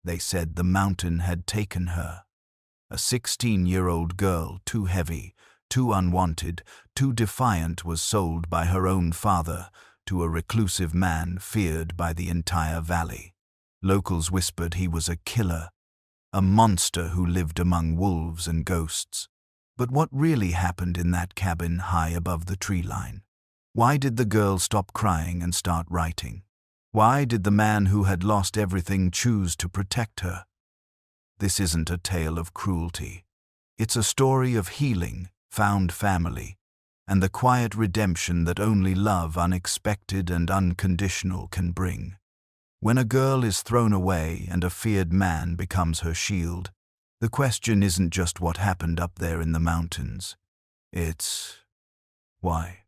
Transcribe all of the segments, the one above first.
They said the mountain had taken her. A 16-year-old girl, too heavy, too unwanted, too defiant, was sold by her own father to a reclusive man feared by the entire valley. Locals whispered he was a killer, a monster who lived among wolves and ghosts. But what really happened in that cabin high above the tree line? Why did the girl stop crying and start writing? Why did the man who had lost everything choose to protect her? This isn't a tale of cruelty. It's a story of healing, found family, and the quiet redemption that only love, unexpected and unconditional, can bring. When a girl is thrown away and a feared man becomes her shield, the question isn't just what happened up there in the mountains. It's why.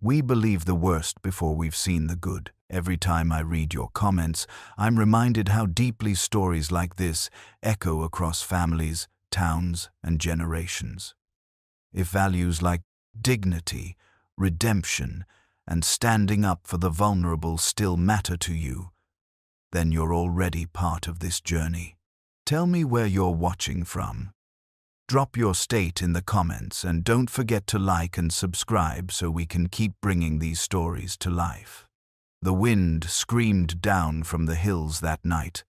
We believe the worst before we've seen the good. Every time I read your comments, I'm reminded how deeply stories like this echo across families, towns, and generations. If values like dignity, redemption, and standing up for the vulnerable still matter to you, then you're already part of this journey. Tell me where you're watching from. Drop your state in the comments, and don't forget to like and subscribe so we can keep bringing these stories to life. The wind screamed down from the hills that night,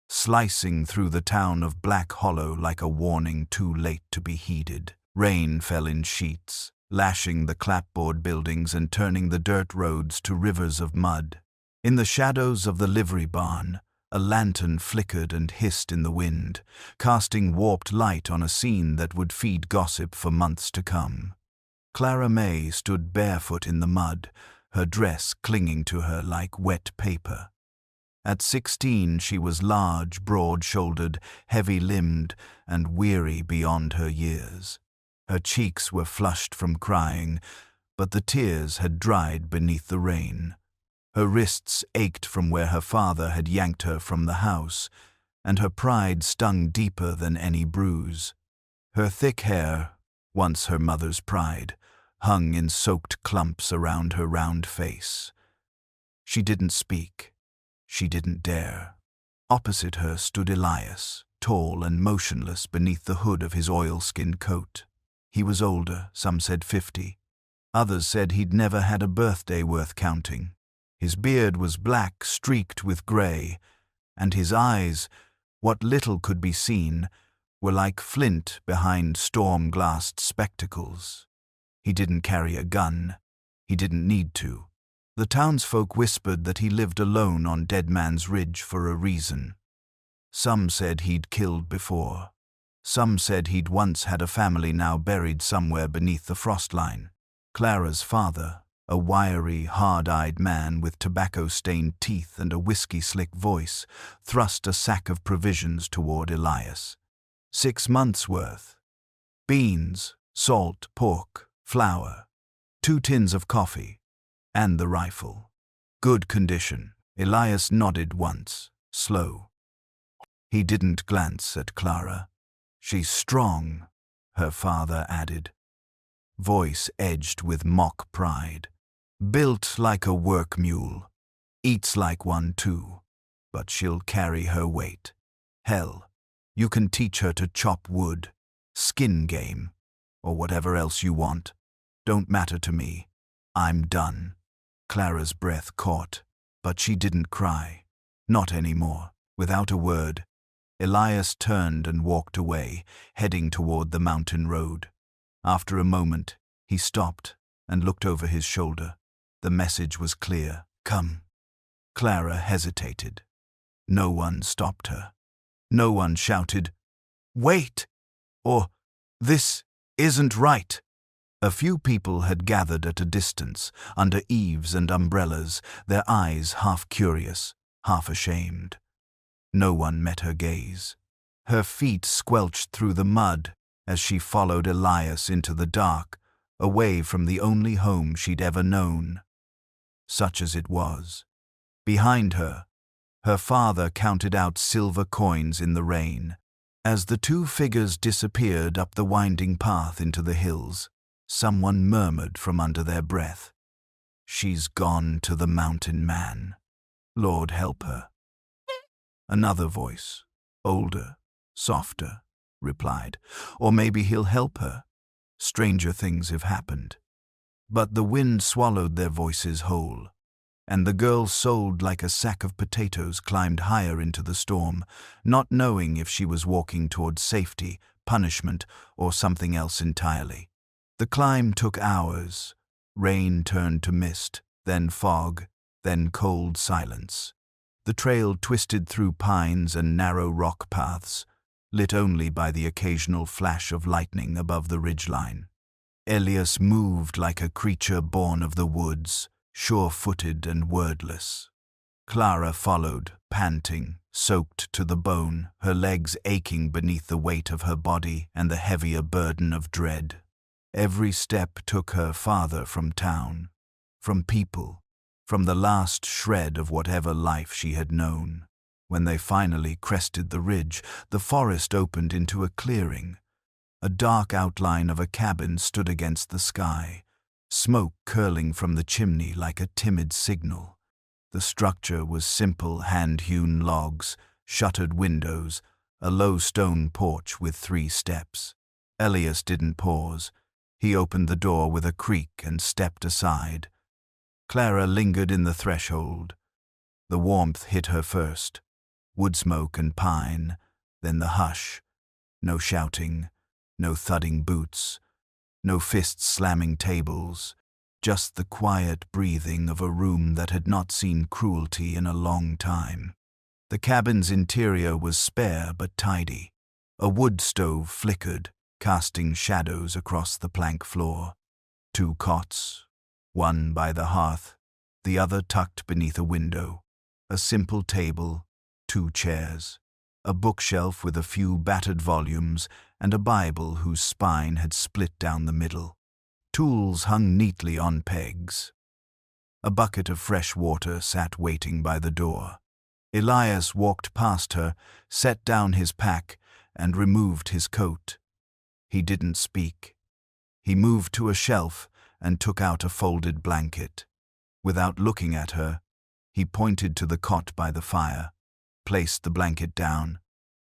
slicing through the town of Black Hollow like a warning too late to be heeded. Rain fell in sheets, lashing the clapboard buildings and turning the dirt roads to rivers of mud. In the shadows of the livery barn, a lantern flickered and hissed in the wind, casting warped light on a scene that would feed gossip for months to come. Clara Mae stood barefoot in the mud, her dress clinging to her like wet paper. At 16, she was large, broad-shouldered, heavy-limbed, and weary beyond her years. Her cheeks were flushed from crying, but the tears had dried beneath the rain. Her wrists ached from where her father had yanked her from the house, and her pride stung deeper than any bruise. Her thick hair, once her mother's pride, hung in soaked clumps around her round face. She didn't speak. She didn't dare. Opposite her stood Elias, tall and motionless beneath the hood of his oilskin coat. He was older, some said 50. Others said he'd never had a birthday worth counting. His beard was black, streaked with gray, and his eyes, what little could be seen, were like flint behind storm-glassed spectacles. He didn't carry a gun. He didn't need to. The townsfolk whispered that he lived alone on Dead Man's Ridge for a reason. Some said he'd killed before. Some said he'd once had a family now buried somewhere beneath the frost line. Clara's father, a wiry, hard-eyed man with tobacco-stained teeth and a whiskey-slick voice, thrust a sack of provisions toward Elias. 6 months' worth. Beans, salt, pork, flour, 2 tins of coffee, and the rifle. Good condition. Elias nodded once, slow. He didn't glance at Clara. She's strong, her father added, voice edged with mock pride. Built like a work mule. Eats like one too, but she'll carry her weight. Hell, you can teach her to chop wood, skin game, or whatever else you want. Don't matter to me. I'm done. Clara's breath caught, but she didn't cry. Not anymore. Without a word, Elias turned and walked away, heading toward the mountain road. After a moment, he stopped and looked over his shoulder. The message was clear. Come. Clara hesitated. No one stopped her. No one shouted, "Wait!" or "This isn't right." A few people had gathered at a distance, under eaves and umbrellas, their eyes half curious, half ashamed. No one met her gaze. Her feet squelched through the mud as she followed Elias into the dark, away from the only home she'd ever known. Such as it was. Behind her, her father counted out silver coins in the rain. As the 2 figures disappeared up the winding path into the hills, someone murmured from under their breath, "She's gone to the mountain man. Lord help her." Another voice, Older, softer, replied. Or maybe he'll help her. Stranger things have happened. But the wind swallowed their voices whole, and the girl, sold like a sack of potatoes, climbed higher into the storm, not knowing if she was walking towards safety, punishment, or something else entirely. The climb took hours. Rain turned to mist, then fog, then cold silence. The trail twisted through pines and narrow rock paths, lit only by the occasional flash of lightning above the ridgeline. Elias moved like a creature born of the woods, sure-footed and wordless. Clara followed, panting, soaked to the bone, her legs aching beneath the weight of her body and the heavier burden of dread. Every step took her farther from town, from people, from the last shred of whatever life she had known. When they finally crested the ridge, the forest opened into a clearing. A dark outline of a cabin stood against the sky, smoke curling from the chimney like a timid signal. The structure was simple hand-hewn logs, shuttered windows, a low stone porch with 3 steps. Elias didn't pause. He opened the door with a creak and stepped aside. Clara lingered in the threshold. The warmth hit her first. Wood smoke and pine, then the hush. No shouting, no thudding boots, no fists slamming tables, just the quiet breathing of a room that had not seen cruelty in a long time. The cabin's interior was spare but tidy. A wood stove flickered, casting shadows across the plank floor. 2 cots, one by the hearth, the other tucked beneath a window. A simple table, 2 chairs, a bookshelf with a few battered volumes, and a Bible whose spine had split down the middle. Tools hung neatly on pegs. A bucket of fresh water sat waiting by the door. Elias walked past her, set down his pack, and removed his coat. He didn't speak. He moved to a shelf and took out a folded blanket. Without looking at her, he pointed to the cot by the fire, placed the blanket down,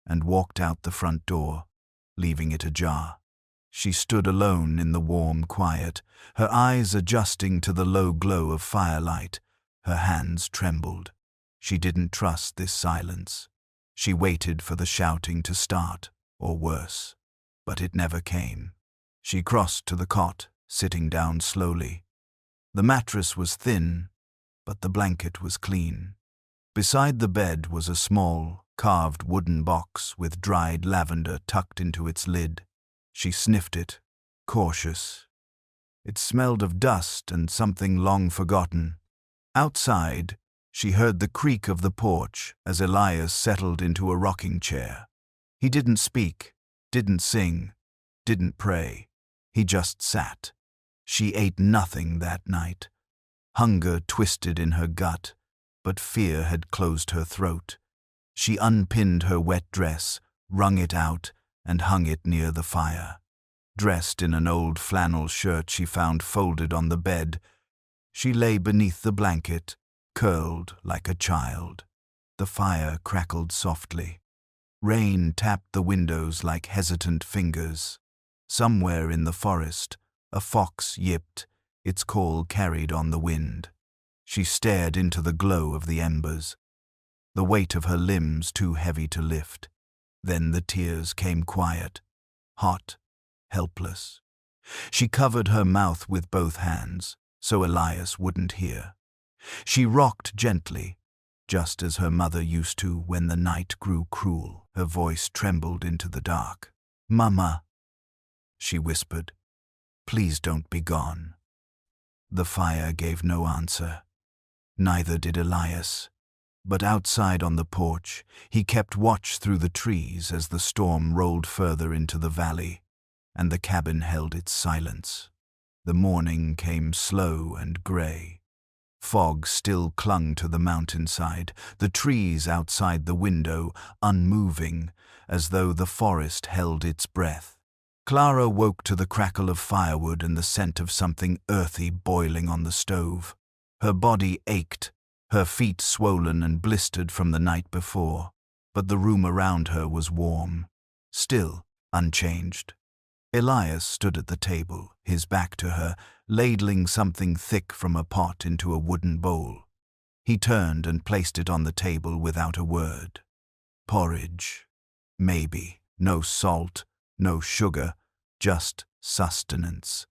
and walked out the front door, leaving it ajar. She stood alone in the warm quiet, her eyes adjusting to the low glow of firelight. Her hands trembled. She didn't trust this silence. She waited for the shouting to start, or worse. But it never came. She crossed to the cot, sitting down slowly. The mattress was thin, but the blanket was clean. Beside the bed was a small, carved wooden box with dried lavender tucked into its lid. She sniffed it, cautious. It smelled of dust and something long forgotten. Outside, she heard the creak of the porch as Elias settled into a rocking chair. He didn't speak, didn't sing, didn't pray. He just sat. She ate nothing that night. Hunger twisted in her gut, but fear had closed her throat. She unpinned her wet dress, wrung it out, and hung it near the fire. Dressed in an old flannel shirt she found folded on the bed, she lay beneath the blanket, curled like a child. The fire crackled softly. Rain tapped the windows like hesitant fingers. Somewhere in the forest, a fox yipped, its call carried on the wind. She stared into the glow of the embers, the weight of her limbs too heavy to lift. Then the tears came quiet, hot, helpless. She covered her mouth with both hands, so Elias wouldn't hear. She rocked gently, just as her mother used to when the night grew cruel. Her voice trembled into the dark. "Mama," she whispered, "please don't be gone." The fire gave no answer. Neither did Elias. But outside on the porch, he kept watch through the trees as the storm rolled further into the valley, and the cabin held its silence. The morning came slow and gray. Fog still clung to the mountainside, the trees outside the window unmoving, as though the forest held its breath. Clara woke to the crackle of firewood and the scent of something earthy boiling on the stove. Her body ached, her feet swollen and blistered from the night before. but the room around her was warm, still unchanged. Elias stood at the table, his back to her, ladling something thick from a pot into a wooden bowl. He turned and placed it on the table without a word. Porridge. Maybe. No salt, no sugar, just sustenance.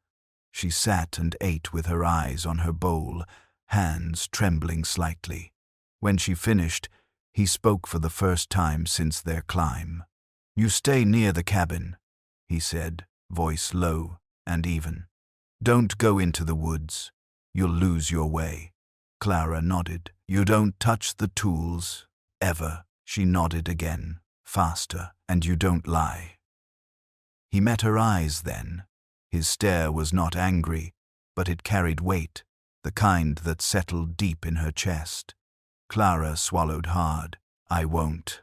She sat and ate with her eyes on her bowl, hands trembling slightly. When she finished, he spoke for the first time since their climb. "You stay near the cabin," he said, voice low and even. "Don't go into the woods. You'll lose your way." Clara nodded. "You don't touch the tools, ever." She nodded again, faster. "And you don't lie." He met her eyes then. His stare was not angry, but it carried weight, the kind that settled deep in her chest. Clara swallowed hard. "I won't."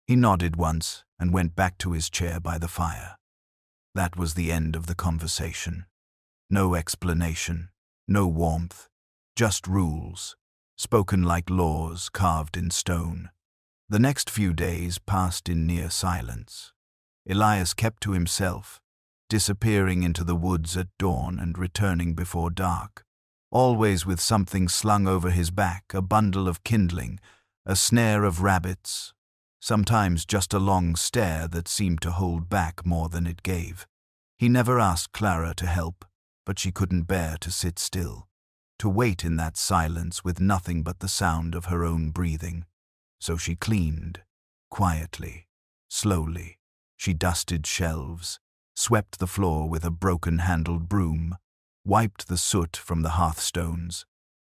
He nodded once and went back to his chair by the fire. That was the end of the conversation. No explanation, no warmth, just rules, spoken like laws carved in stone. The next few days passed in near silence. Elias kept to himself, disappearing into the woods at dawn and returning before dark, always with something slung over his back, a bundle of kindling, a snare of rabbits, sometimes just a long stare that seemed to hold back more than it gave. He never asked Clara to help, but she couldn't bear to sit still, to wait in that silence with nothing but the sound of her own breathing. So she cleaned, quietly, slowly. She dusted shelves, swept the floor with a broken-handled broom, wiped the soot from the hearthstones.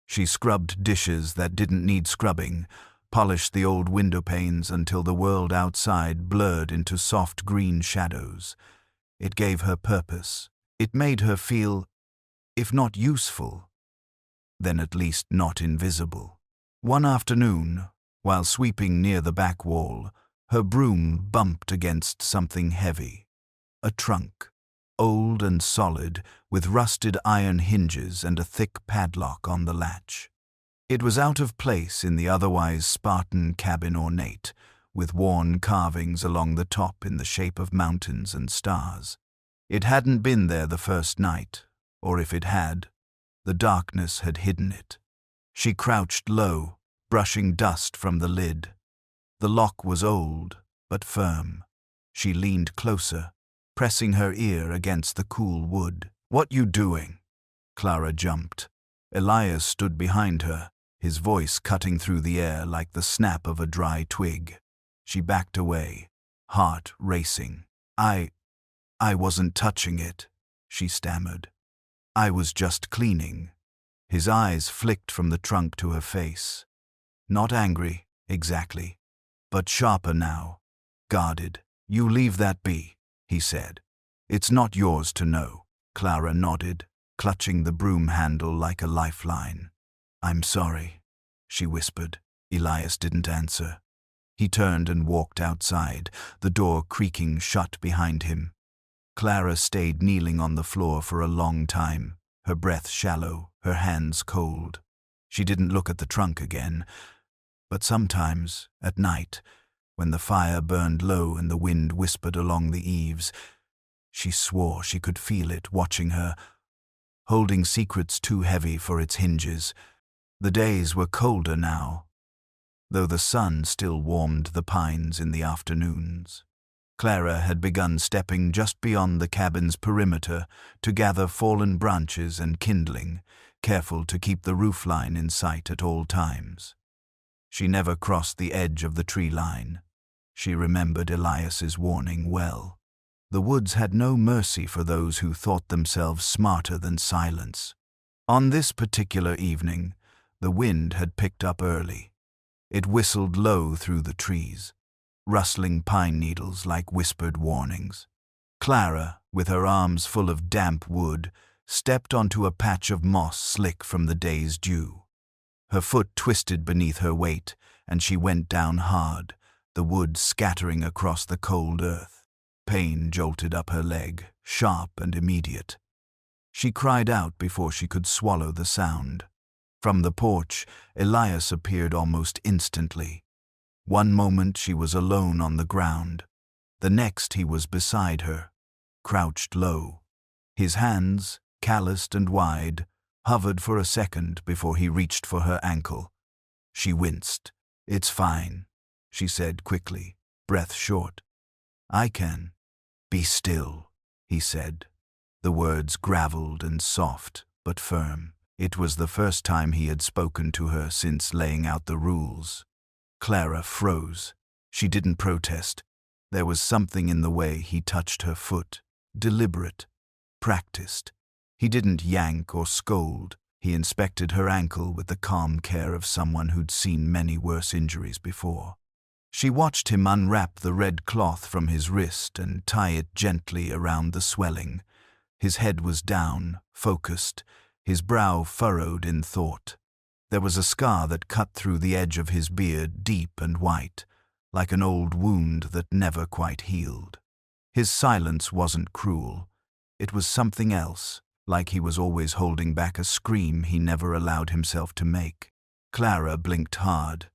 She scrubbed dishes that didn't need scrubbing, polished the old window panes until the world outside blurred into soft green shadows. It gave her purpose. It made her feel, if not useful, then at least not invisible. One afternoon, while sweeping near the back wall, her broom bumped against something heavy. A trunk, old and solid, with rusted iron hinges and a thick padlock on the latch. It was out of place in the otherwise Spartan cabin ornate, with worn carvings along the top in the shape of mountains and stars. It hadn't been there the first night, or if it had, the darkness had hidden it. She crouched low, brushing dust from the lid. The lock was old, but firm. She leaned closer, pressing her ear against the cool wood. "What you doing?" Clara jumped. Elias stood behind her, his voice cutting through the air like the snap of a dry twig. She backed away, heart racing. I wasn't touching it," she stammered. "I was just cleaning." His eyes flicked from the trunk to her face. Not angry, exactly, but sharper now, guarded. "You leave that be," he said. "It's not yours to know." Clara nodded, clutching the broom handle like a lifeline. "I'm sorry," she whispered. Elias didn't answer. He turned and walked outside, the door creaking shut behind him. Clara stayed kneeling on the floor for a long time, her breath shallow, her hands cold. She didn't look at the trunk again, but sometimes, at night, when the fire burned low and the wind whispered along the eaves, she swore she could feel it watching her, holding secrets too heavy for its hinges. The days were colder now, though the sun still warmed the pines in the afternoons. Clara had begun stepping just beyond the cabin's perimeter to gather fallen branches and kindling, careful to keep the roofline in sight at all times. She never crossed the edge of the tree line. She remembered Elias's warning well. The woods had no mercy for those who thought themselves smarter than silence. On this particular evening, the wind had picked up early. It whistled low through the trees, rustling pine needles like whispered warnings. Clara, with her arms full of damp wood, stepped onto a patch of moss slick from the day's dew. Her foot twisted beneath her weight, and she went down hard, the wood scattering across the cold earth. Pain jolted up her leg, sharp and immediate. She cried out before she could swallow the sound. From the porch, Elias appeared almost instantly. One moment she was alone on the ground. The next he was beside her, crouched low. His hands, calloused and wide, hovered for a second before he reached for her ankle. She winced. "It's fine," she said quickly, breath short. "I can." "Be still," he said. The words graveled and soft, but firm. It was the first time he had spoken to her since laying out the rules. Clara froze. She didn't protest. There was something in the way he touched her foot. Deliberate. Practiced. He didn't yank or scold. He inspected her ankle with the calm care of someone who'd seen many worse injuries before. She watched him unwrap the red cloth from his wrist and tie it gently around the swelling. His head was down, focused, his brow furrowed in thought. There was a scar that cut through the edge of his beard, deep and white, like an old wound that never quite healed. His silence wasn't cruel. It was something else, like he was always holding back a scream he never allowed himself to make. Clara blinked hard,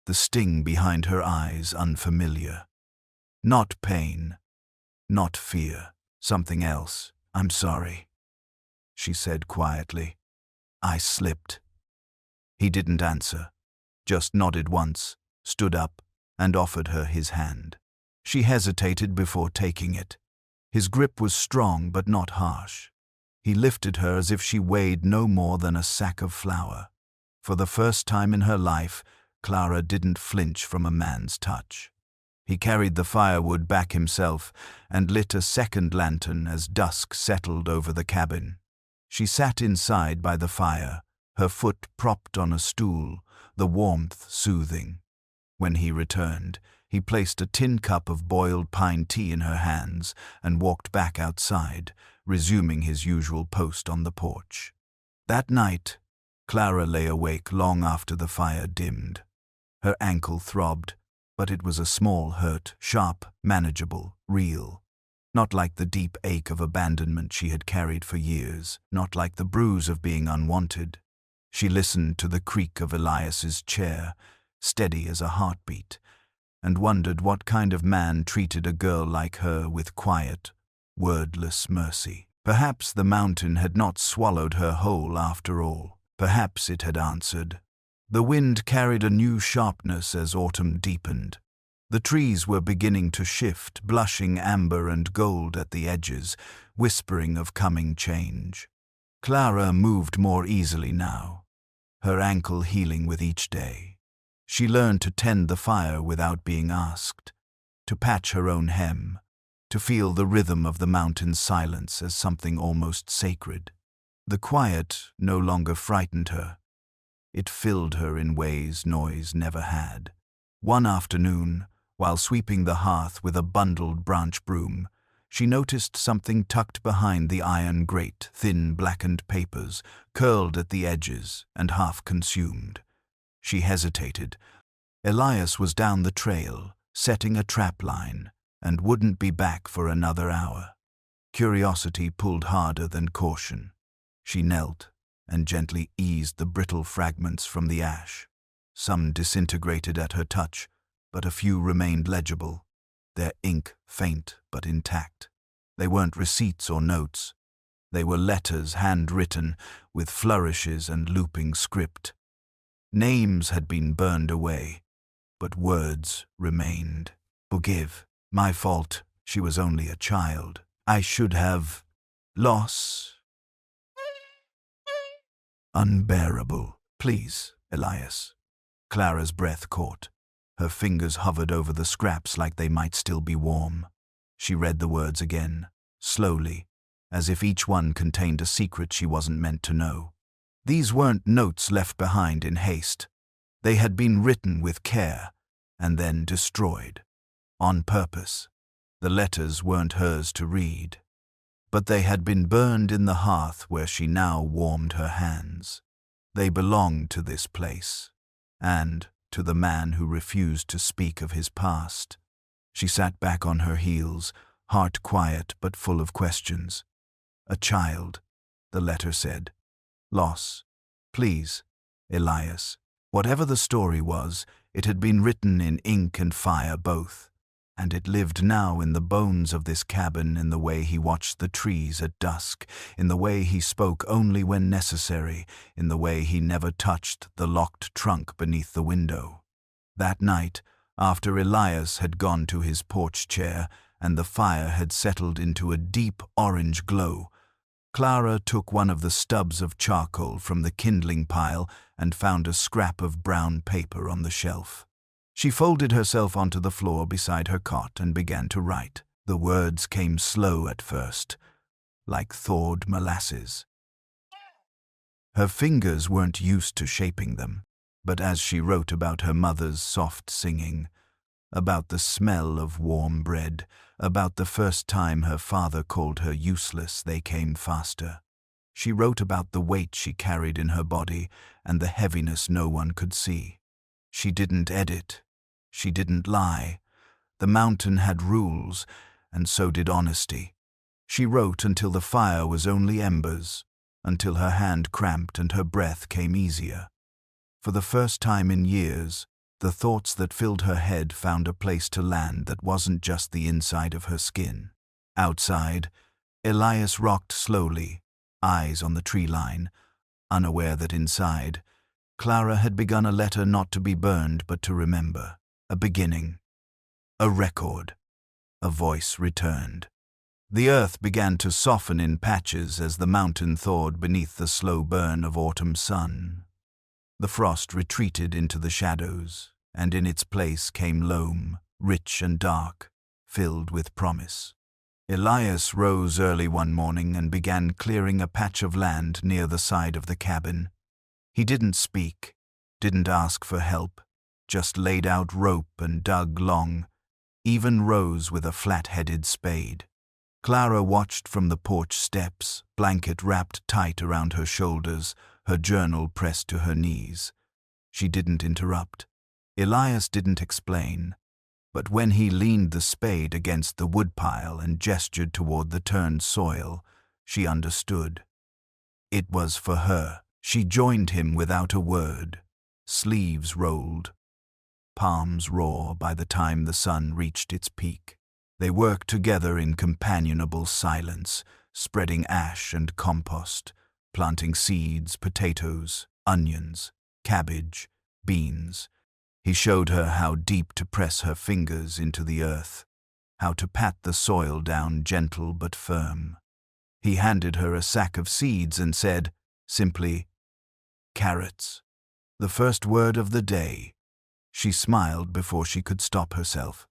the sting behind her eyes unfamiliar. Not pain, not fear, something else. "I'm sorry," she said quietly. "I slipped." He didn't answer, just nodded once, stood up, and offered her his hand. She hesitated before taking it. His grip was strong but not harsh. He lifted her as if she weighed no more than a sack of flour. For the first time in her life, Clara didn't flinch from a man's touch. He carried the firewood back himself and lit a second lantern as dusk settled over the cabin. She sat inside by the fire, her foot propped on a stool, the warmth soothing. When he returned, he placed a tin cup of boiled pine tea in her hands and walked back outside, resuming his usual post on the porch. That night, Clara lay awake long after the fire dimmed. Her ankle throbbed, but it was a small hurt, sharp, manageable, real. Not like the deep ache of abandonment she had carried for years, not like the bruise of being unwanted. She listened to the creak of Elias's chair, steady as a heartbeat, and wondered what kind of man treated a girl like her with quiet, wordless mercy. Perhaps the mountain had not swallowed her whole after all. Perhaps it had answered. The wind carried a new sharpness as autumn deepened. The trees were beginning to shift, blushing amber and gold at the edges, whispering of coming change. Clara moved more easily now, her ankle healing with each day. She learned to tend the fire without being asked, to patch her own hem, to feel the rhythm of the mountain's silence as something almost sacred. The quiet no longer frightened her. It filled her in ways noise never had. One afternoon, while sweeping the hearth with a bundled branch broom, she noticed something tucked behind the iron grate, thin blackened papers, curled at the edges and half consumed. She hesitated. Elias was down the trail, setting a trap line, and wouldn't be back for another hour. Curiosity pulled harder than caution. She knelt and gently eased the brittle fragments from the ash. Some disintegrated at her touch, but a few remained legible, their ink faint but intact. They weren't receipts or notes. They were letters handwritten, with flourishes and looping script. Names had been burned away, but words remained. "Forgive. My fault. She was only a child. I should have... Loss. Unbearable. Please, Elias." Clara's breath caught. Her fingers hovered over the scraps like they might still be warm. She read the words again, slowly, as if each one contained a secret she wasn't meant to know. These weren't notes left behind in haste. They had been written with care, and then destroyed. On purpose. The letters weren't hers to read, but they had been burned in the hearth where she now warmed her hands. They belonged to this place, and to the man who refused to speak of his past. She sat back on her heels, heart quiet but full of questions. "A child," the letter said. "Loss. Please, Elias." Whatever the story was, It had been written in ink and fire both, and it lived now in the bones of this cabin, in the way he watched the trees at dusk, in the way he spoke only when necessary, in the way he never touched the locked trunk beneath the window. That night, after Elias had gone to his porch chair and the fire had settled into a deep orange glow, Clara took one of the stubs of charcoal from the kindling pile and found a scrap of brown paper on the shelf. She folded herself onto the floor beside her cot and began to write. The words came slow at first, like thawed molasses. Her fingers weren't used to shaping them, but as she wrote about her mother's soft singing, about the smell of warm bread, about the first time her father called her useless, they came faster. She wrote about the weight she carried in her body and the heaviness no one could see. She didn't edit. She didn't lie. The mountain had rules, and so did honesty. She wrote until the fire was only embers, until her hand cramped and her breath came easier. For the first time in years, the thoughts that filled her head found a place to land that wasn't just the inside of her skin. Outside, Elias rocked slowly, eyes on the tree line, unaware that inside, Clara had begun a letter not to be burned but to remember. A beginning. A record. A voice returned. The earth began to soften in patches as the mountain thawed beneath the slow burn of autumn sun. The frost retreated into the shadows, and in its place came loam, rich and dark, filled with promise. Elias rose early one morning and began clearing a patch of land near the side of the cabin. He didn't speak, didn't ask for help, just laid out rope and dug long, even rose with a flat-headed spade. Clara watched from the porch steps, blanket wrapped tight around her shoulders, her journal pressed to her knees. She didn't interrupt. Elias didn't explain, but when he leaned the spade against the woodpile and gestured toward the turned soil, she understood. It was for her. She joined him without a word. Sleeves rolled, palms raw by the time the sun reached its peak. They worked together in companionable silence, spreading ash and compost, planting seeds, potatoes, onions, cabbage, beans. He showed her how deep to press her fingers into the earth, how to pat the soil down gentle but firm. He handed her a sack of seeds and said, simply, "Carrots." The first word of the day. She smiled before she could stop herself.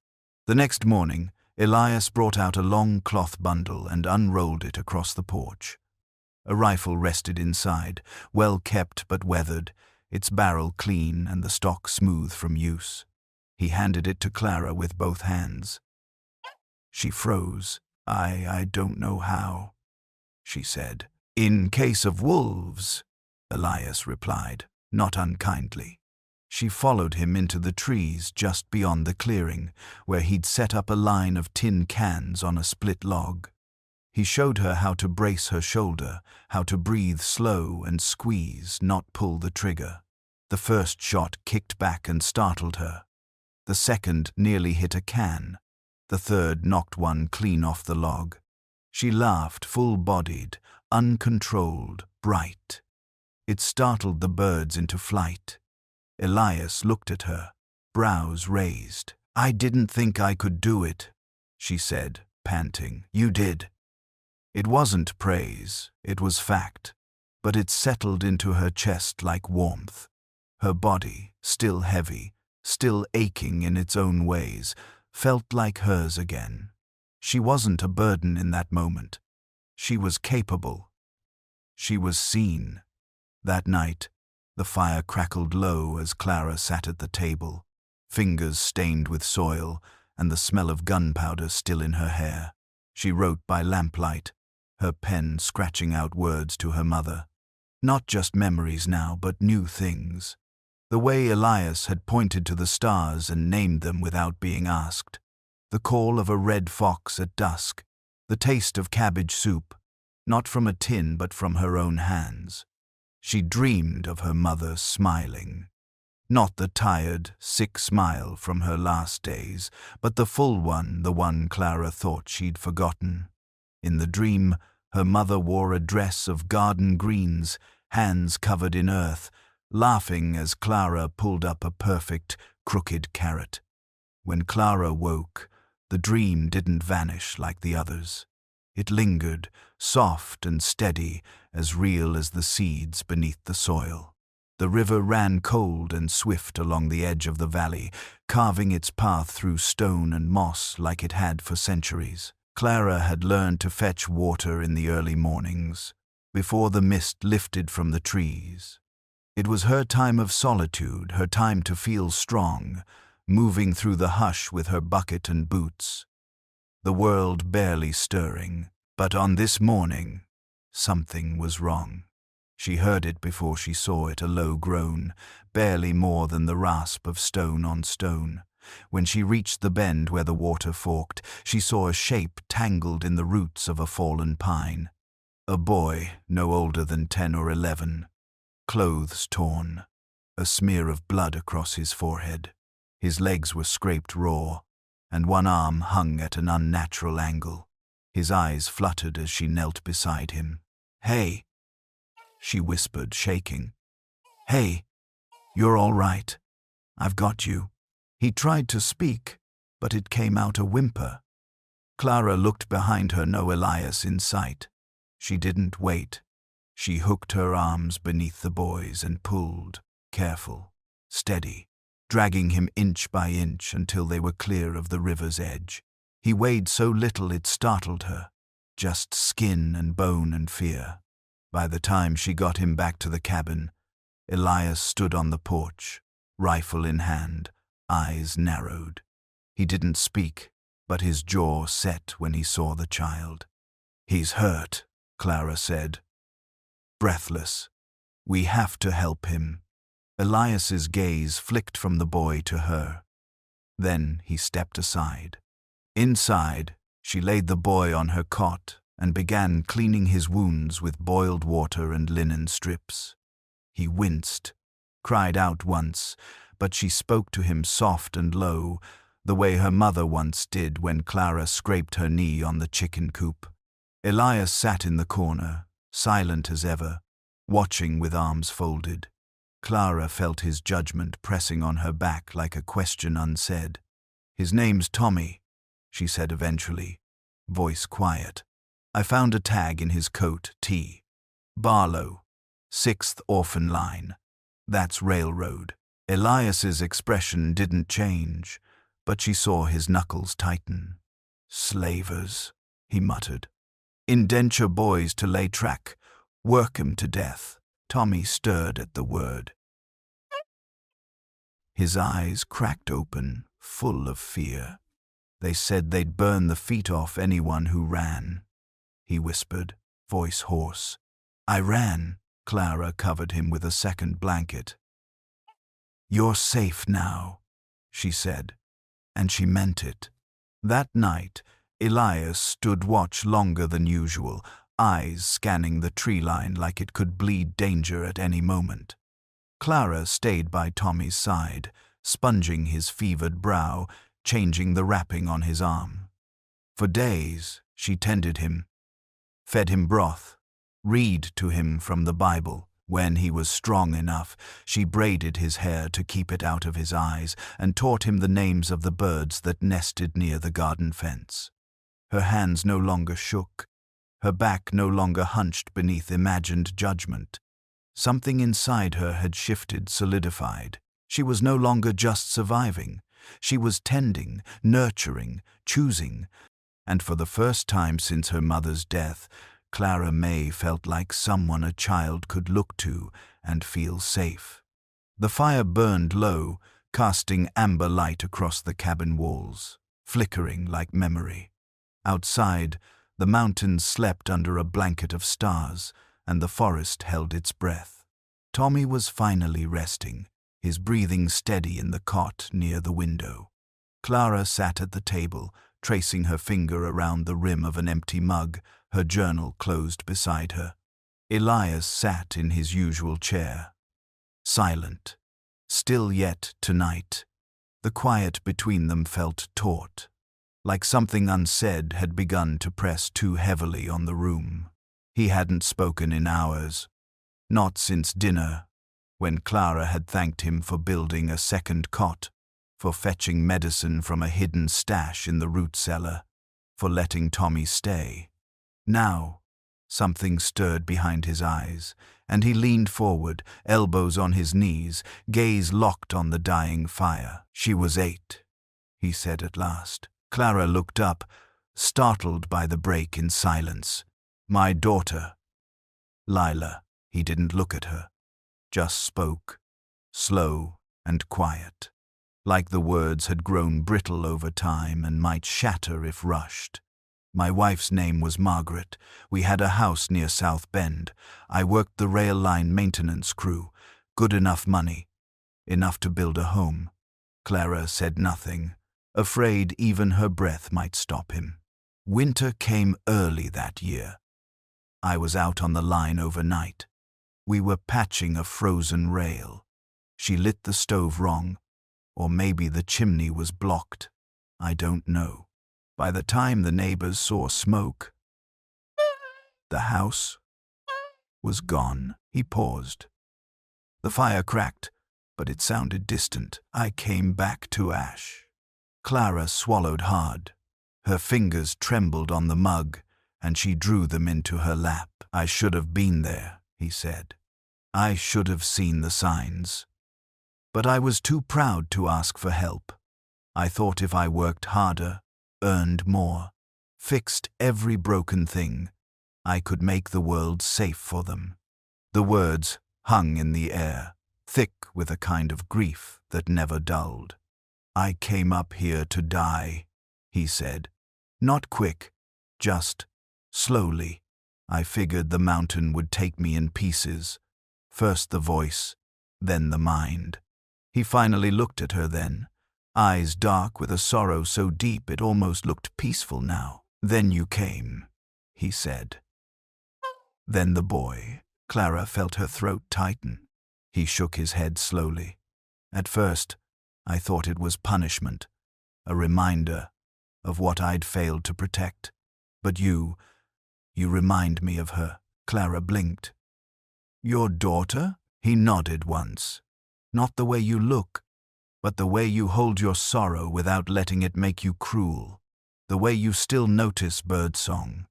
The next morning, Elias brought out a long cloth bundle and unrolled it across the porch. A rifle rested inside, well kept but weathered, its barrel clean and the stock smooth from use. He handed it to Clara with both hands. She froze. I don't know how," she said. "In case of wolves," Elias replied, not unkindly. She followed him into the trees just beyond the clearing, where he'd set up a line of tin cans on a split log. He showed her how to brace her shoulder, how to breathe slow and squeeze, not pull the trigger. The first shot kicked back and startled her. The second nearly hit a can. The third knocked one clean off the log. She laughed, full-bodied, uncontrolled, bright. It startled the birds into flight. Elias looked at her, brows raised. "I didn't think I could do it," she said, panting. "You did." It wasn't praise, it was fact, but it settled into her chest like warmth. Her body, still heavy, still aching in its own ways, felt like hers again. She wasn't a burden in that moment. She was capable. She was seen. That night, the fire crackled low as Clara sat at the table, fingers stained with soil and the smell of gunpowder still in her hair. She wrote by lamplight, her pen scratching out words to her mother. Not just memories now, but new things. The way Elias had pointed to the stars and named them without being asked. The call of a red fox at dusk. The taste of cabbage soup, not from a tin but from her own hands. She dreamed of her mother smiling. Not the tired, sick smile from her last days, but the full one, the one Clara thought she'd forgotten. In the dream, her mother wore a dress of garden greens, hands covered in earth, laughing as Clara pulled up a perfect, crooked carrot. When Clara woke, the dream didn't vanish like the others. It lingered, soft and steady, as real as the seeds beneath the soil. The river ran cold and swift along the edge of the valley, carving its path through stone and moss like it had for centuries. Clara had learned to fetch water in the early mornings, before the mist lifted from the trees. It was her time of solitude, her time to feel strong, moving through the hush with her bucket and boots. The world barely stirring, but on this morning, something was wrong. She heard it before she saw it, a low groan, barely more than the rasp of stone on stone. When she reached the bend where the water forked, she saw a shape tangled in the roots of a fallen pine. A boy, no older than 10 or 11, clothes torn, a smear of blood across his forehead. His legs were scraped raw, and one arm hung at an unnatural angle. His eyes fluttered as she knelt beside him. "Hey," she whispered, shaking. "Hey, you're all right. I've got you." He tried to speak, but it came out a whimper. Clara looked behind her, no Elias in sight. She didn't wait. She hooked her arms beneath the boy's and pulled, careful, steady, dragging him inch by inch until they were clear of the river's edge. He weighed so little it startled her, just skin and bone and fear. By the time she got him back to the cabin, Elias stood on the porch, rifle in hand, eyes narrowed. He didn't speak, but his jaw set when he saw the child. "He's hurt," Clara said, breathless. "We have to help him." Elias's gaze flicked from the boy to her. Then he stepped aside. Inside, she laid the boy on her cot and began cleaning his wounds with boiled water and linen strips. He winced, cried out once, but she spoke to him soft and low, the way her mother once did when Clara scraped her knee on the chicken coop. Elias sat in the corner, silent as ever, watching with arms folded. Clara felt his judgment pressing on her back like a question unsaid. "His name's Tommy," she said eventually, voice quiet. "I found a tag in his coat, T. Barlow, 6th Orphan Line. That's railroad." Elias's expression didn't change, but she saw his knuckles tighten. "Slavers," he muttered. "Indenture boys to lay track, work 'em to death." Tommy stirred at the word. His eyes cracked open, full of fear. "They said they'd burn the feet off anyone who ran," he whispered, voice hoarse. "I ran." Clara covered him with a second blanket. "You're safe now," she said, and she meant it. That night, Elias stood watch longer than usual, eyes scanning the tree line like it could bleed danger at any moment. Clara stayed by Tommy's side, sponging his fevered brow, changing the wrapping on his arm. For days, she tended him, fed him broth, read to him from the Bible. When he was strong enough, she braided his hair to keep it out of his eyes and taught him the names of the birds that nested near the garden fence. Her hands no longer shook, her back no longer hunched beneath imagined judgment. Something inside her had shifted, solidified. She was no longer just surviving. She was tending, nurturing, choosing. And for the first time since her mother's death, Clara Mae felt like someone a child could look to and feel safe. The fire burned low, casting amber light across the cabin walls, flickering like memory. Outside, the mountains slept under a blanket of stars, and the forest held its breath. Tommy was finally resting, his breathing steady in the cot near the window. Clara sat at the table, tracing her finger around the rim of an empty mug, her journal closed beside her. Elias sat in his usual chair, silent, Still yet tonight, the quiet between them felt taut, like something unsaid had begun to press too heavily on the room. He hadn't spoken in hours, not since dinner, when Clara had thanked him for building a second cot, for fetching medicine from a hidden stash in the root cellar, for letting Tommy stay. Now, something stirred behind his eyes, and he leaned forward, elbows on his knees, gaze locked on the dying fire. "She was 8, he said at last. Clara looked up, startled by the break in silence. "My daughter, Lila." He didn't look at her, just spoke, slow and quiet, like the words had grown brittle over time and might shatter if rushed. "My wife's name was Margaret. We had a house near South Bend. I worked the rail line maintenance crew. Good enough money. Enough to build a home." Clara said nothing, afraid even her breath might stop him. "Winter came early that year. I was out on the line overnight. We were patching a frozen rail. She lit the stove wrong, or maybe the chimney was blocked. I don't know. By the time the neighbors saw smoke, the house was gone." He paused. The fire cracked, but it sounded distant. "I came back to ash." Clara swallowed hard. Her fingers trembled on the mug, and she drew them into her lap. "I should have been there," he said. "I should have seen the signs. But I was too proud to ask for help. I thought if I worked harder, earned more, fixed every broken thing, I could make the world safe for them." The words hung in the air, thick with a kind of grief that never dulled. "I came up here to die," he said. "Not quick, just slowly. I figured the mountain would take me in pieces. First the voice, then the mind." He finally looked at her then, eyes dark with a sorrow so deep it almost looked peaceful now. "Then you came," he said. "Then the boy." Clara felt her throat tighten. He shook his head slowly. "At first, I thought it was punishment, a reminder of what I'd failed to protect. But you remind me of her." Clara blinked. "Your daughter?" He nodded once. "Not the way you look, but the way you hold your sorrow without letting it make you cruel. The way you still notice birdsong.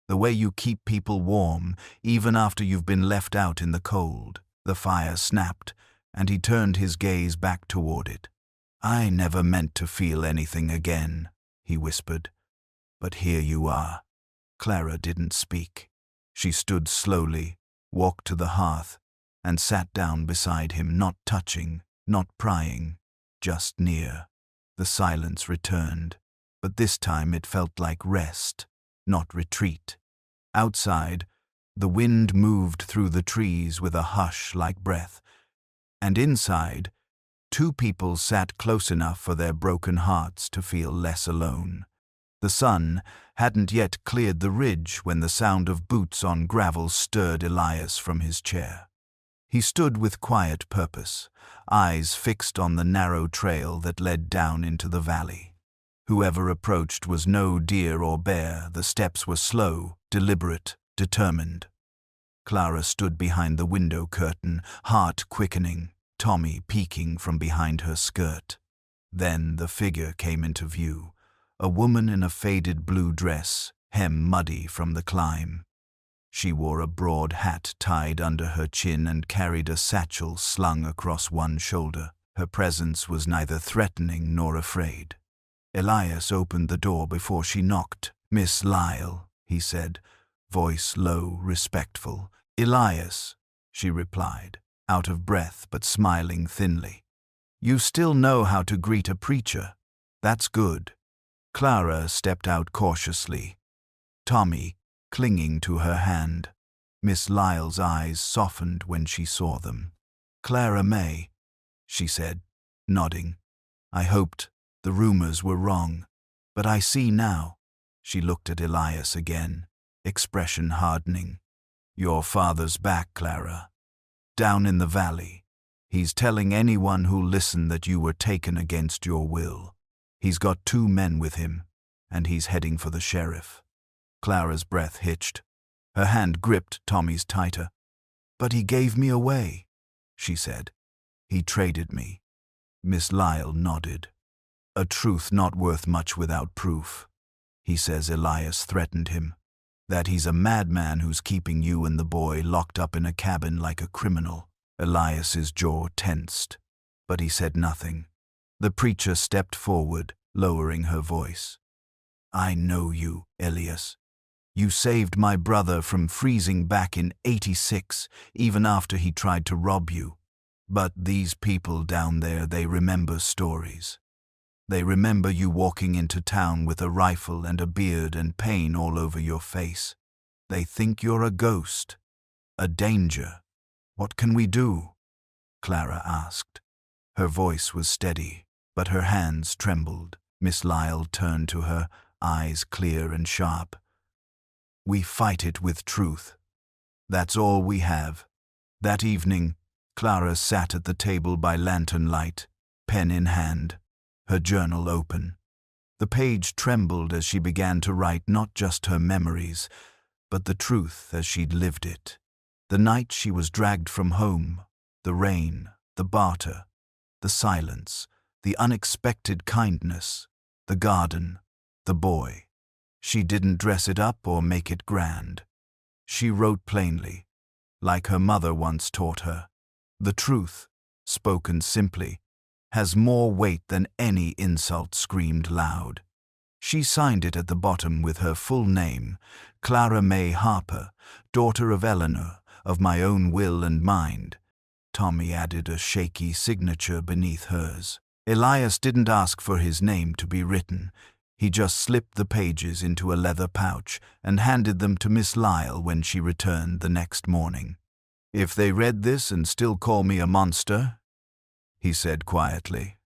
The way you keep people warm, even after you've been left out in the cold." The fire snapped, and he turned his gaze back toward it. "I never meant to feel anything again," he whispered. "But here you are." Clara didn't speak. She stood slowly, walked to the hearth, and sat down beside him, not touching, not prying, just near. The silence returned, but this time it felt like rest, not retreat. Outside, the wind moved through the trees with a hush like breath, and inside, two people sat close enough for their broken hearts to feel less alone. The sun hadn't yet cleared the ridge when the sound of boots on gravel stirred Elias from his chair. He stood with quiet purpose, eyes fixed on the narrow trail that led down into the valley. Whoever approached was no deer or bear. The steps were slow, deliberate, determined. Clara stood behind the window curtain, heart quickening, Tommy peeking from behind her skirt. Then the figure came into view, a woman in a faded blue dress, hem muddy from the climb. She wore a broad hat tied under her chin and carried a satchel slung across one shoulder. Her presence was neither threatening nor afraid. Elias opened the door before she knocked. "Miss Lyle," he said, voice low, respectful. "Elias," she replied, out of breath but smiling thinly. "You still know how to greet a preacher. That's good." Clara stepped out cautiously, Tommy clinging to her hand. Miss Lyle's eyes softened when she saw them. "Clara Mae," she said, nodding. "I hoped the rumors were wrong, but I see now." She looked at Elias again, expression hardening. "Your father's back, Clara. Down in the valley." He's telling anyone who'll listen that you were taken against your will. He's got 2 men with him, and he's heading for the sheriff." Clara's breath hitched. Her hand gripped Tommy's tighter. "But he gave me away," she said. "He traded me." Miss Lyle nodded. "A truth not worth much without proof. He says Elias threatened him, that he's a madman who's keeping you and the boy locked up in a cabin like a criminal." Elias's jaw tensed, but he said nothing. The preacher stepped forward, lowering her voice. "I know you, Elias. You saved my brother from freezing back in '86, even after he tried to rob you. But these people down there, they remember stories. They remember you walking into town with a rifle and a beard and pain all over your face. They think you're a ghost, a danger. What can we do?" Clara asked. Her voice was steady, but her hands trembled. Miss Lyle turned to her, eyes clear and sharp. "We fight it with truth. That's all we have." That evening, Clara sat at the table by lantern light, pen in hand, her journal open. The page trembled as she began to write not just her memories, but the truth as she'd lived it. The night she was dragged from home, the rain, the barter, the silence, the unexpected kindness, the garden, the boy. She didn't dress it up or make it grand. She wrote plainly, like her mother once taught her. The truth, spoken simply, has more weight than any insult screamed loud. She signed it at the bottom with her full name, Clara Mae Harper, daughter of Eleanor, of my own will and mind. Tommy added a shaky signature beneath hers. Elias didn't ask for his name to be written. He just slipped the pages into a leather pouch and handed them to Miss Lyle when she returned the next morning. "If they read this and still call me a monster," he said quietly,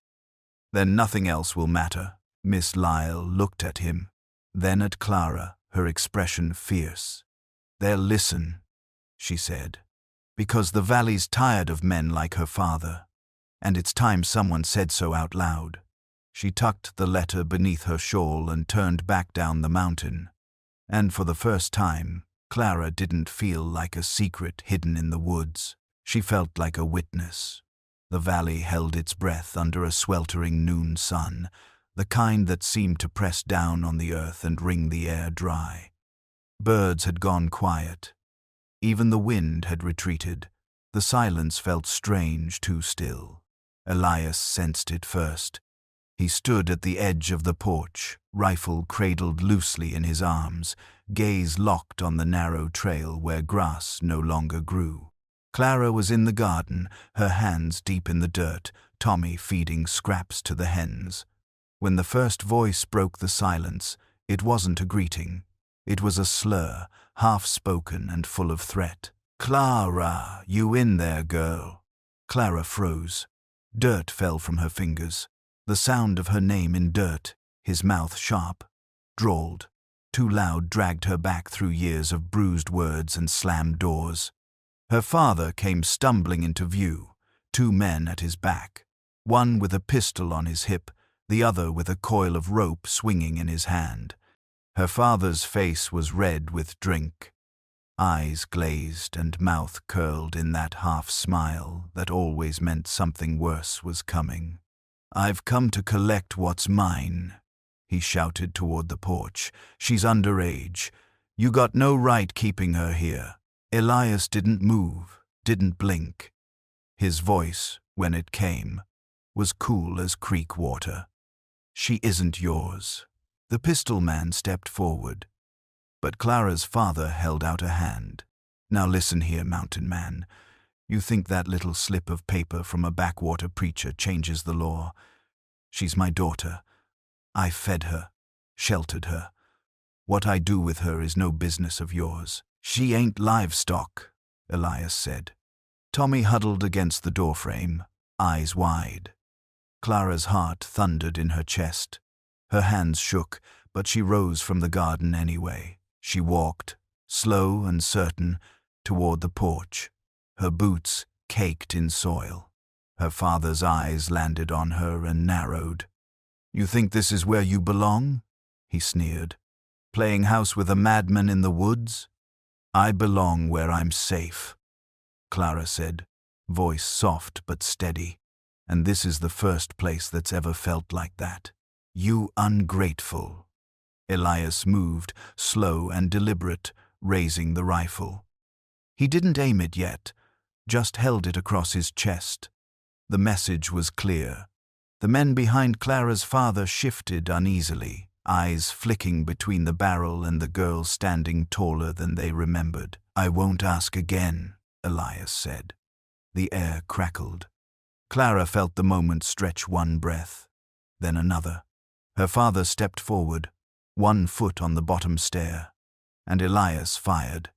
"then nothing else will matter." Miss Lyle looked at him, then at Clara, her expression fierce. "They'll listen," she said, "because the valley's tired of men like her father, and it's time someone said so out loud." She tucked the letter beneath her shawl and turned back down the mountain. And for the first time, Clara didn't feel like a secret hidden in the woods. She felt like a witness. The valley held its breath under a sweltering noon sun, the kind that seemed to press down on the earth and wring the air dry. Birds had gone quiet. Even the wind had retreated. The silence felt strange, too still. Elias sensed it first. He stood at the edge of the porch, rifle cradled loosely in his arms, gaze locked on the narrow trail where grass no longer grew. Clara was in the garden, her hands deep in the dirt, Tommy feeding scraps to the hens. When the first voice broke the silence, it wasn't a greeting. It was a slur, half-spoken and full of threat. "Clara, you in there, girl?" Clara froze. Dirt fell from her fingers. The sound of her name in dirt, his mouth sharp, drawled, too loud, dragged her back through years of bruised words and slammed doors. Her father came stumbling into view, 2 men at his back, one with a pistol on his hip, the other with a coil of rope swinging in his hand. Her father's face was red with drink, eyes glazed and mouth curled in that half-smile that always meant something worse was coming. "I've come to collect what's mine," he shouted toward the porch. "She's underage. You got no right keeping her here." Elias didn't move, didn't blink. His voice, when it came, was cool as creek water. "She isn't yours." The pistol man stepped forward, but Clara's father held out a hand. "Now listen here, mountain man. You think that little slip of paper from a backwater preacher changes the law? She's my daughter. I fed her, sheltered her. What I do with her is no business of yours." "She ain't livestock," Elias said. Tommy huddled against the doorframe, eyes wide. Clara's heart thundered in her chest. Her hands shook, but she rose from the garden anyway. She walked, slow and certain, toward the porch, her boots caked in soil. Her father's eyes landed on her and narrowed. "You think this is where you belong?" he sneered. "Playing house with a madman in the woods? I belong where I'm safe," Clara said, voice soft but steady. "And this is the first place that's ever felt like that. You ungrateful." Elias moved, slow and deliberate, raising the rifle. He didn't aim it yet, just held it across his chest. The message was clear. The men behind Clara's father shifted uneasily, eyes flicking between the barrel and the girl standing taller than they remembered. "I won't ask again," Elias said. The air crackled. Clara felt the moment stretch one breath, then another. Her father stepped forward, one foot on the bottom stair, and Elias fired.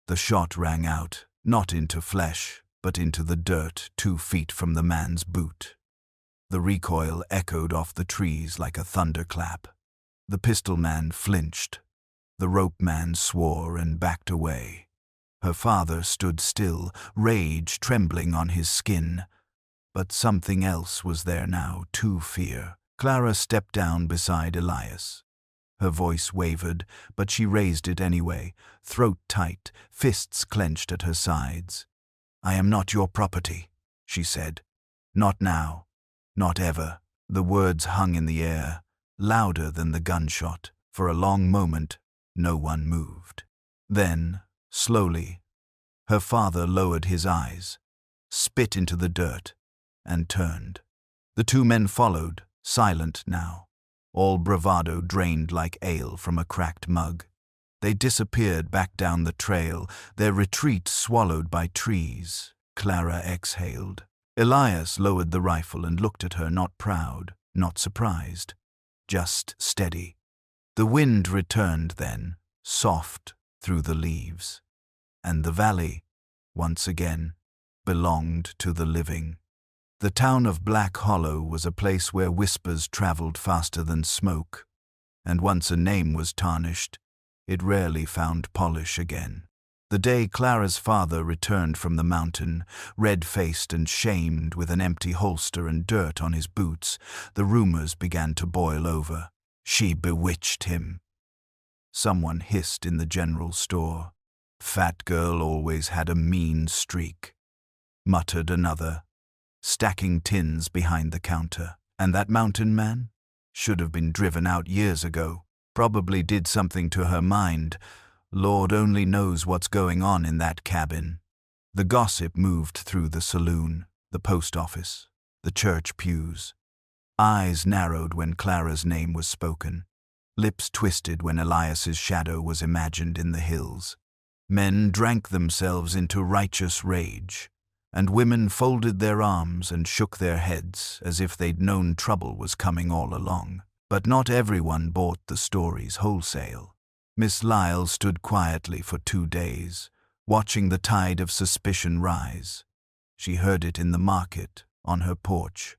The shot rang out, not into flesh, but into the dirt 2 feet from the man's boot. The recoil echoed off the trees like a thunderclap. The pistol man flinched. The rope man swore and backed away. Her father stood still, rage trembling on his skin. But something else was there now, too, fear. Clara stepped down beside Elias. Her voice wavered, but she raised it anyway, throat tight, fists clenched at her sides. "I am not your property," she said. "Not now. Not ever." The words hung in the air, louder than the gunshot. For a long moment, no one moved. Then, slowly, her father lowered his eyes, spit into the dirt, and turned. The 2 men followed, silent now, all bravado drained like ale from a cracked mug. They disappeared back down the trail, their retreat swallowed by trees. Clara exhaled. Elias lowered the rifle and looked at her, not proud, not surprised, just steady. The wind returned then, soft through the leaves. And the valley, once again, belonged to the living. The town of Black Hollow was a place where whispers traveled faster than smoke, and once a name was tarnished, it rarely found polish again. The day Clara's father returned from the mountain, red-faced and shamed with an empty holster and dirt on his boots, the rumors began to boil over. She bewitched him. Someone hissed in the general store. Fat girl always had a mean streak. Muttered another, stacking tins behind the counter. And that mountain man? Should have been driven out years ago. Probably did something to her mind. Lord only knows what's going on in that cabin. The gossip moved through the saloon, the post office, the church pews. Eyes narrowed when Clara's name was spoken. Lips twisted when Elias's shadow was imagined in the hills. Men drank themselves into righteous rage, and women folded their arms and shook their heads as if they'd known trouble was coming all along. But not everyone bought the stories wholesale. Miss Lyle stood quietly for 2 days, watching the tide of suspicion rise. She heard it in the market, on her porch.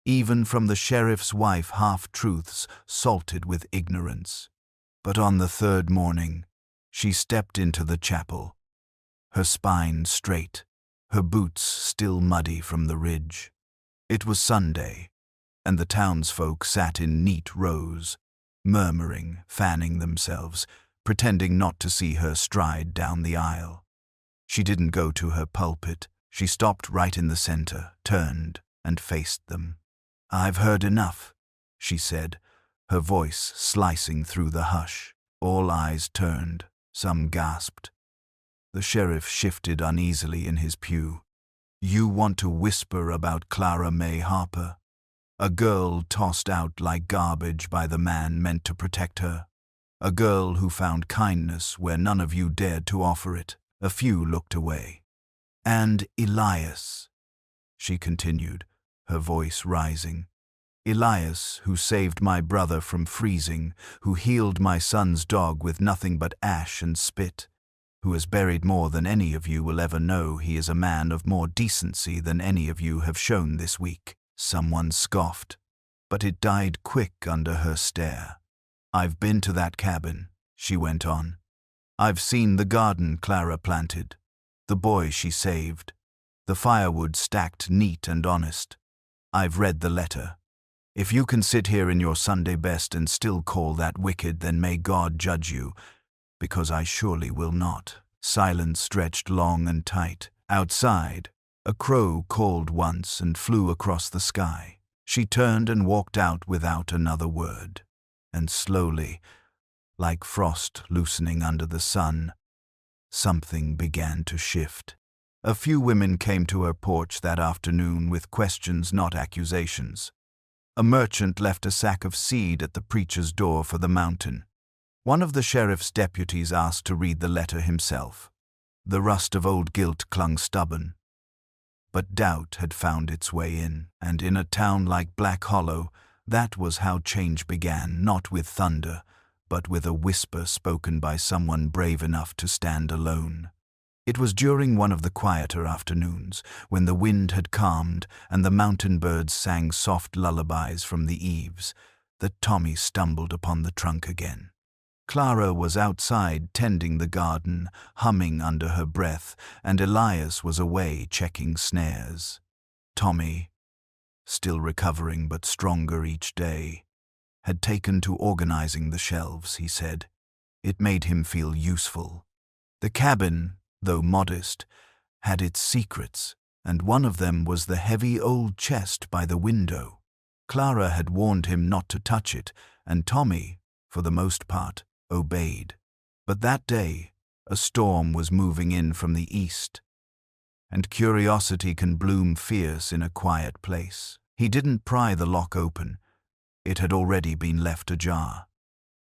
Even from the sheriff's wife, half-truths salted with ignorance. But on the 3rd morning, she stepped into the chapel, her spine straight, her boots still muddy from the ridge. It was Sunday, and the townsfolk sat in neat rows, murmuring, fanning themselves, pretending not to see her stride down the aisle. She didn't go to her pulpit. She stopped right in the center, turned, and faced them. "I've heard enough," she said, her voice slicing through the hush. All eyes turned, some gasped. The sheriff shifted uneasily in his pew. "You want to whisper about Clara Mae Harper? A girl tossed out like garbage by the man meant to protect her. A girl who found kindness where none of you dared to offer it." A few looked away. "And Elias," she continued, her voice rising. "Elias, who saved my brother from freezing, who healed my son's dog with nothing but ash and spit, who has buried more than any of you will ever know. He is a man of more decency than any of you have shown this week." Someone scoffed, but it died quick under her stare. "I've been to that cabin," she went on. "I've seen the garden Clara planted, the boy she saved, the firewood stacked neat and honest. "I've read the letter. If you can sit here in your Sunday best and still call that wicked, then may God judge you, because I surely will not." Silence stretched long and tight. Outside, a crow called once and flew across the sky. She turned and walked out without another word. And slowly, like frost loosening under the sun, something began to shift. A few women came to her porch that afternoon with questions, not accusations. A merchant left a sack of seed at the preacher's door for the mountain. One of the sheriff's deputies asked to read the letter himself. The rust of old guilt clung stubborn. But doubt had found its way in, and in a town like Black Hollow, that was how change began, not with thunder, but with a whisper spoken by someone brave enough to stand alone. It was during one of the quieter afternoons, when the wind had calmed and the mountain birds sang soft lullabies from the eaves, that Tommy stumbled upon the trunk again. Clara was outside tending the garden, humming under her breath, and Elias was away checking snares. Tommy, still recovering but stronger each day, had taken to organizing the shelves, he said. It made him feel useful. The cabin, though modest, had its secrets, and one of them was the heavy old chest by the window. Clara had warned him not to touch it, and Tommy, for the most part, obeyed. But that day, a storm was moving in from the east, and curiosity can bloom fierce in a quiet place. He didn't pry the lock open. It had already been left ajar.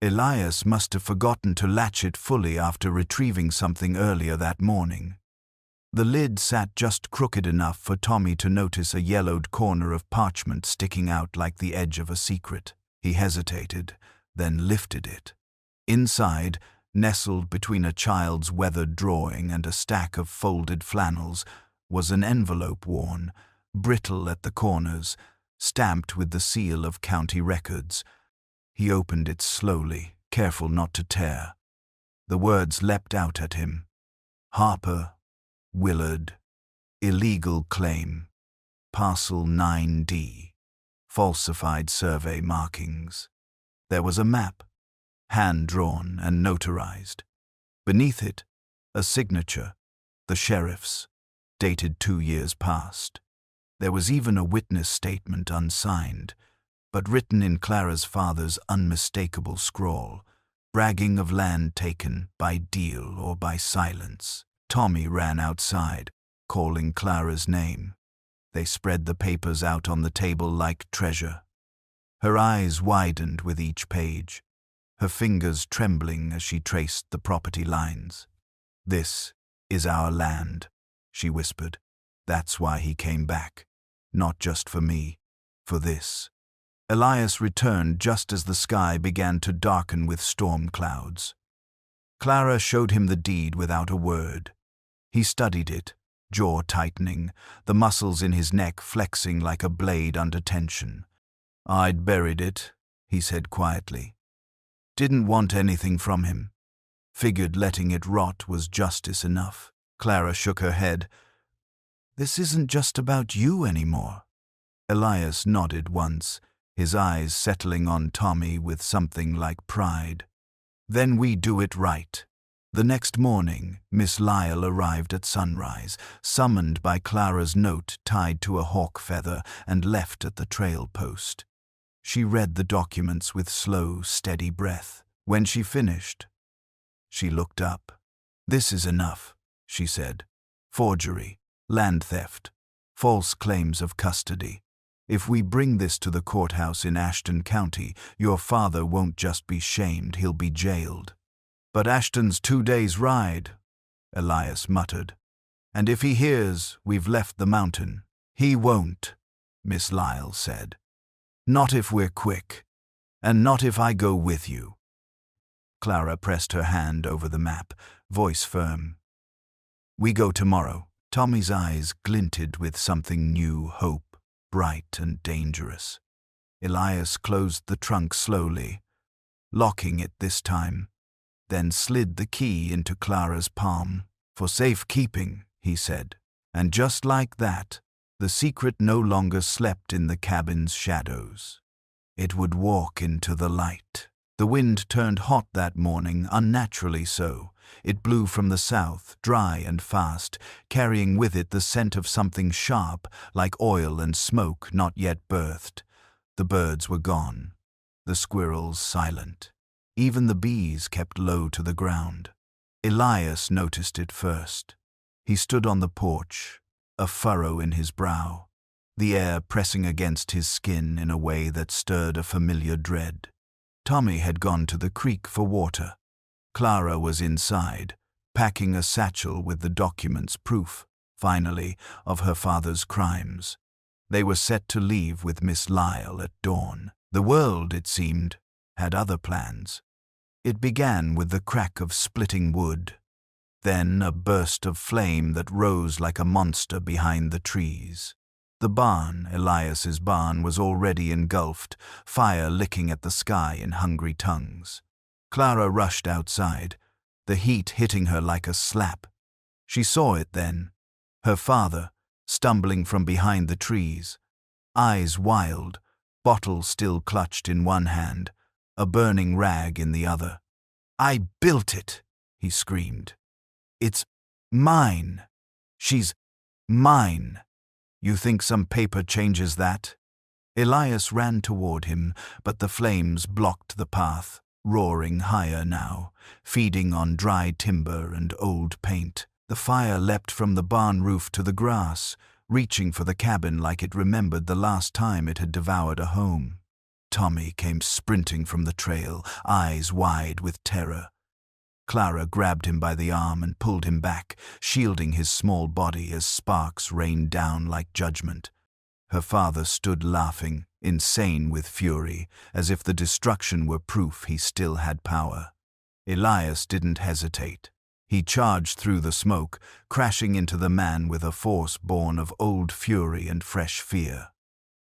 Elias must have forgotten to latch it fully after retrieving something earlier that morning. The lid sat just crooked enough for Tommy to notice a yellowed corner of parchment sticking out like the edge of a secret. He hesitated, then lifted it. Inside, nestled between a child's weathered drawing and a stack of folded flannels, was an envelope worn, brittle at the corners, stamped with the seal of county records. He opened it slowly, careful not to tear. The words leapt out at him. Harper, Willard, illegal claim, parcel 9D, falsified survey markings. There was a map, hand-drawn and notarized. Beneath it, a signature, the sheriff's, dated 2 years past. There was even a witness statement unsigned, but written in Clara's father's unmistakable scrawl, bragging of land taken by deal or by silence. Tommy ran outside, calling Clara's name. They spread the papers out on the table like treasure. Her eyes widened with each page, her fingers trembling as she traced the property lines. "This is our land," she whispered. "That's why he came back. Not just for me, for this." Elias returned just as the sky began to darken with storm clouds. Clara showed him the deed without a word. He studied it, jaw tightening, the muscles in his neck flexing like a blade under tension. "I'd buried it," he said quietly. "Didn't want anything from him. Figured letting it rot was justice enough." Clara shook her head. "This isn't just about you anymore." Elias nodded once, his eyes settling on Tommy with something like pride. "Then we do it right." The next morning, Miss Lyle arrived at sunrise, summoned by Clara's note tied to a hawk feather, and left at the trail post. She read the documents with slow, steady breath. When she finished, she looked up. "This is enough," she said. "Forgery, land theft, false claims of custody. If we bring this to the courthouse in Ashton County, your father won't just be shamed, he'll be jailed." "But Ashton's 2 days' ride," Elias muttered. "And if he hears we've left the mountain—" "He won't," Miss Lyle said. "Not if we're quick, and not if I go with you." Clara pressed her hand over the map, voice firm. "We go tomorrow." Tommy's eyes glinted with something new, hope, bright and dangerous. Elias closed the trunk slowly, locking it this time, then slid the key into Clara's palm. "For safekeeping," he said, And just like that, the secret no longer slept in the cabin's shadows. It would walk into the light. The wind turned hot that morning, unnaturally so. It blew from the south, dry and fast, carrying with it the scent of something sharp, like oil and smoke not yet birthed. The birds were gone, the squirrels silent. Even the bees kept low to the ground. Elias noticed it first. He stood on the porch, a furrow in his brow, the air pressing against his skin in a way that stirred a familiar dread. Tommy had gone to the creek for water. Clara was inside, packing a satchel with the documents, proof, finally, of her father's crimes. They were set to leave with Miss Lyle at dawn. The world, it seemed, had other plans. It began with the crack of splitting wood, then a burst of flame that rose like a monster behind the trees. The barn, Elias's barn, was already engulfed, fire licking at the sky in hungry tongues. Clara rushed outside, the heat hitting her like a slap. She saw it then, her father, stumbling from behind the trees, eyes wild, bottle still clutched in one hand, a burning rag in the other. "I built it," he screamed. "It's mine. She's mine. You think some paper changes that?" Elias ran toward him, but the flames blocked the path, roaring higher now, feeding on dry timber and old paint. The fire leapt from the barn roof to the grass, reaching for the cabin like it remembered the last time it had devoured a home. Tommy came sprinting from the trail, eyes wide with terror. Clara grabbed him by the arm and pulled him back, shielding his small body as sparks rained down like judgment. Her father stood laughing, insane with fury, as if the destruction were proof he still had power. Elias didn't hesitate. He charged through the smoke, crashing into the man with a force born of old fury and fresh fear.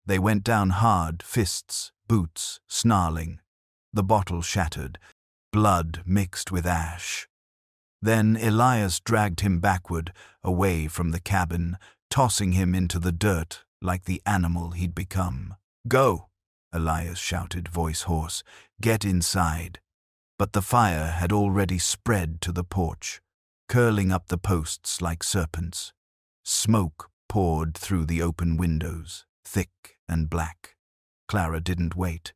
They went down hard, fists, boots, snarling. The bottle shattered, blood mixed with ash. Then Elias dragged him backward, away from the cabin, tossing him into the dirt like the animal he'd become. "Go!" Elias shouted, voice hoarse. "Get inside." But the fire had already spread to the porch, curling up the posts like serpents. Smoke poured through the open windows, thick and black. Clara didn't wait.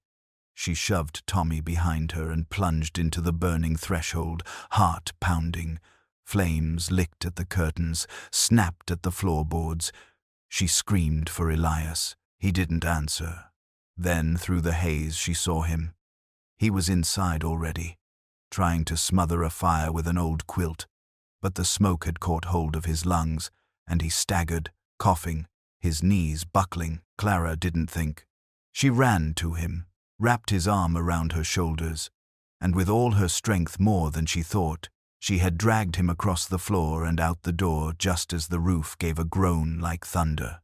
She shoved Tommy behind her and plunged into the burning threshold, heart pounding. Flames licked at the curtains, snapped at the floorboards. She screamed for Elias. He didn't answer. Then, through the haze, she saw him. He was inside already, trying to smother a fire with an old quilt, but the smoke had caught hold of his lungs, and he staggered, coughing, his knees buckling. Clara didn't think. She ran to him, wrapped his arm around her shoulders, and with all her strength, more than she thought, she had dragged him across the floor and out the door just as the roof gave a groan like thunder.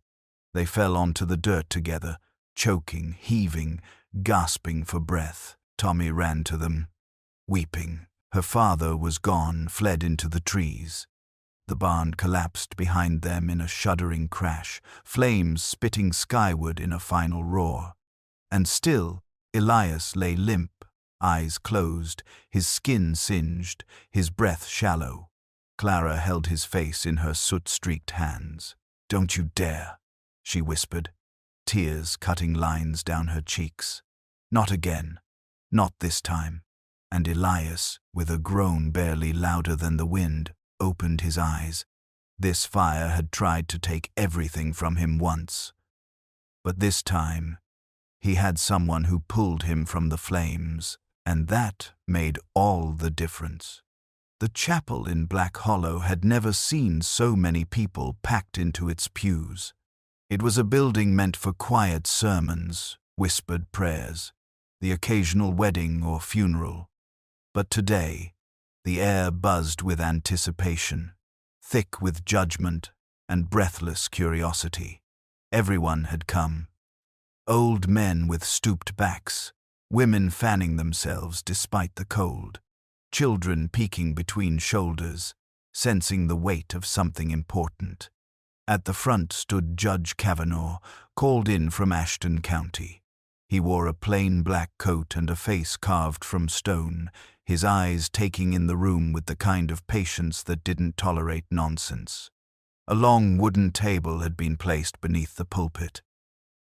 They fell onto the dirt together, choking, heaving, gasping for breath. Tommy ran to them, weeping. Her father was gone, fled into the trees. The barn collapsed behind them in a shuddering crash, flames spitting skyward in a final roar. And still, Elias lay limp, eyes closed, his skin singed, his breath shallow. Clara held his face in her soot-streaked hands. "Don't you dare," she whispered, tears cutting lines down her cheeks. "Not again. Not this time." And Elias, with a groan barely louder than the wind, opened his eyes. This fire had tried to take everything from him once. But this time, he had someone who pulled him from the flames, and that made all the difference. The chapel in Black Hollow had never seen so many people packed into its pews. It was a building meant for quiet sermons, whispered prayers, the occasional wedding or funeral. But today, the air buzzed with anticipation, thick with judgment and breathless curiosity. Everyone had come. Old men with stooped backs, women fanning themselves despite the cold, children peeking between shoulders, sensing the weight of something important. At the front stood Judge Kavanaugh, called in from Ashton County. He wore a plain black coat and a face carved from stone, his eyes taking in the room with the kind of patience that didn't tolerate nonsense. A long wooden table had been placed beneath the pulpit,